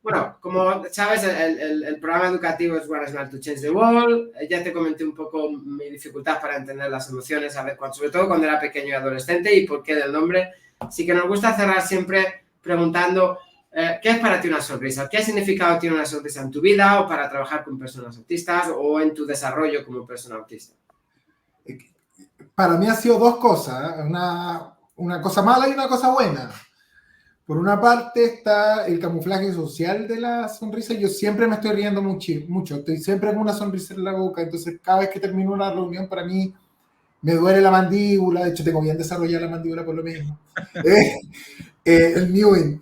Bueno, como sabes, el programa educativo es What is Not to Change the World. Ya te comenté un poco mi dificultad para entender las emociones, sobre todo cuando era pequeño y adolescente, y por qué del nombre. Así que nos gusta cerrar siempre preguntando ¿qué es para ti una sonrisa? ¿Qué significado tiene una sonrisa en tu vida o para trabajar con personas autistas o en tu desarrollo como persona autista? Para mí ha sido dos cosas, una cosa mala y una cosa buena. Por una parte está el camuflaje social de la sonrisa. Yo siempre me estoy riendo mucho. Estoy siempre con una sonrisa en la boca. Entonces, cada vez que termino una reunión, para mí me duele la mandíbula. De hecho, tengo bien desarrollada la mandíbula por lo mismo. El mewing.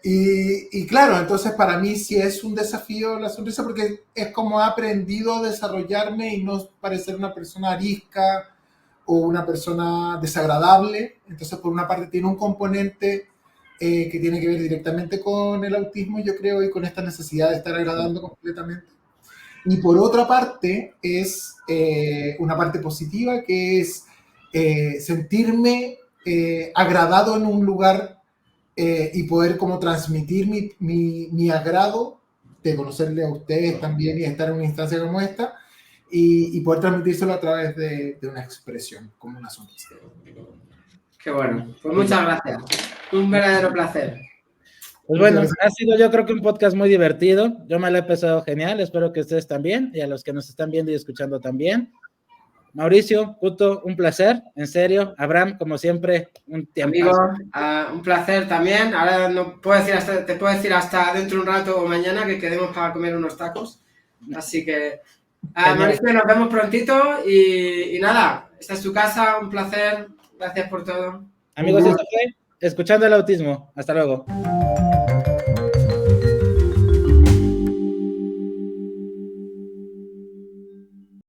Y claro, entonces para mí sí es un desafío la sonrisa porque es como he aprendido a desarrollarme y no parecer una persona arisca o una persona desagradable. Entonces, por una parte tiene un componente que tiene que ver directamente con el autismo, yo creo, y con esta necesidad de estar agradando completamente. Y por otra parte es una parte positiva, que es sentirme agradado en un lugar y poder como transmitir mi agrado de conocerle a ustedes también y estar en una instancia como esta y poder transmitírselo a través de una expresión, como una sonrisa. Qué bueno, pues muchas gracias. Un verdadero placer. Pues bueno, ha sido yo creo que un podcast muy divertido. Yo me lo he pasado genial, espero que ustedes también y a los que nos están viendo y escuchando también. Mauricio, Kuto, un placer, en serio. Abraham, como siempre, un tiempo. Amigo, un placer también. Ahora no puedo decir te puedo decir hasta dentro de un rato o mañana que quedemos para comer unos tacos. Así que, Mauricio, nos vemos prontito y nada, esta es tu casa, un placer. Gracias por todo. Amigos, esto fue Escuchando el Autismo. Hasta luego.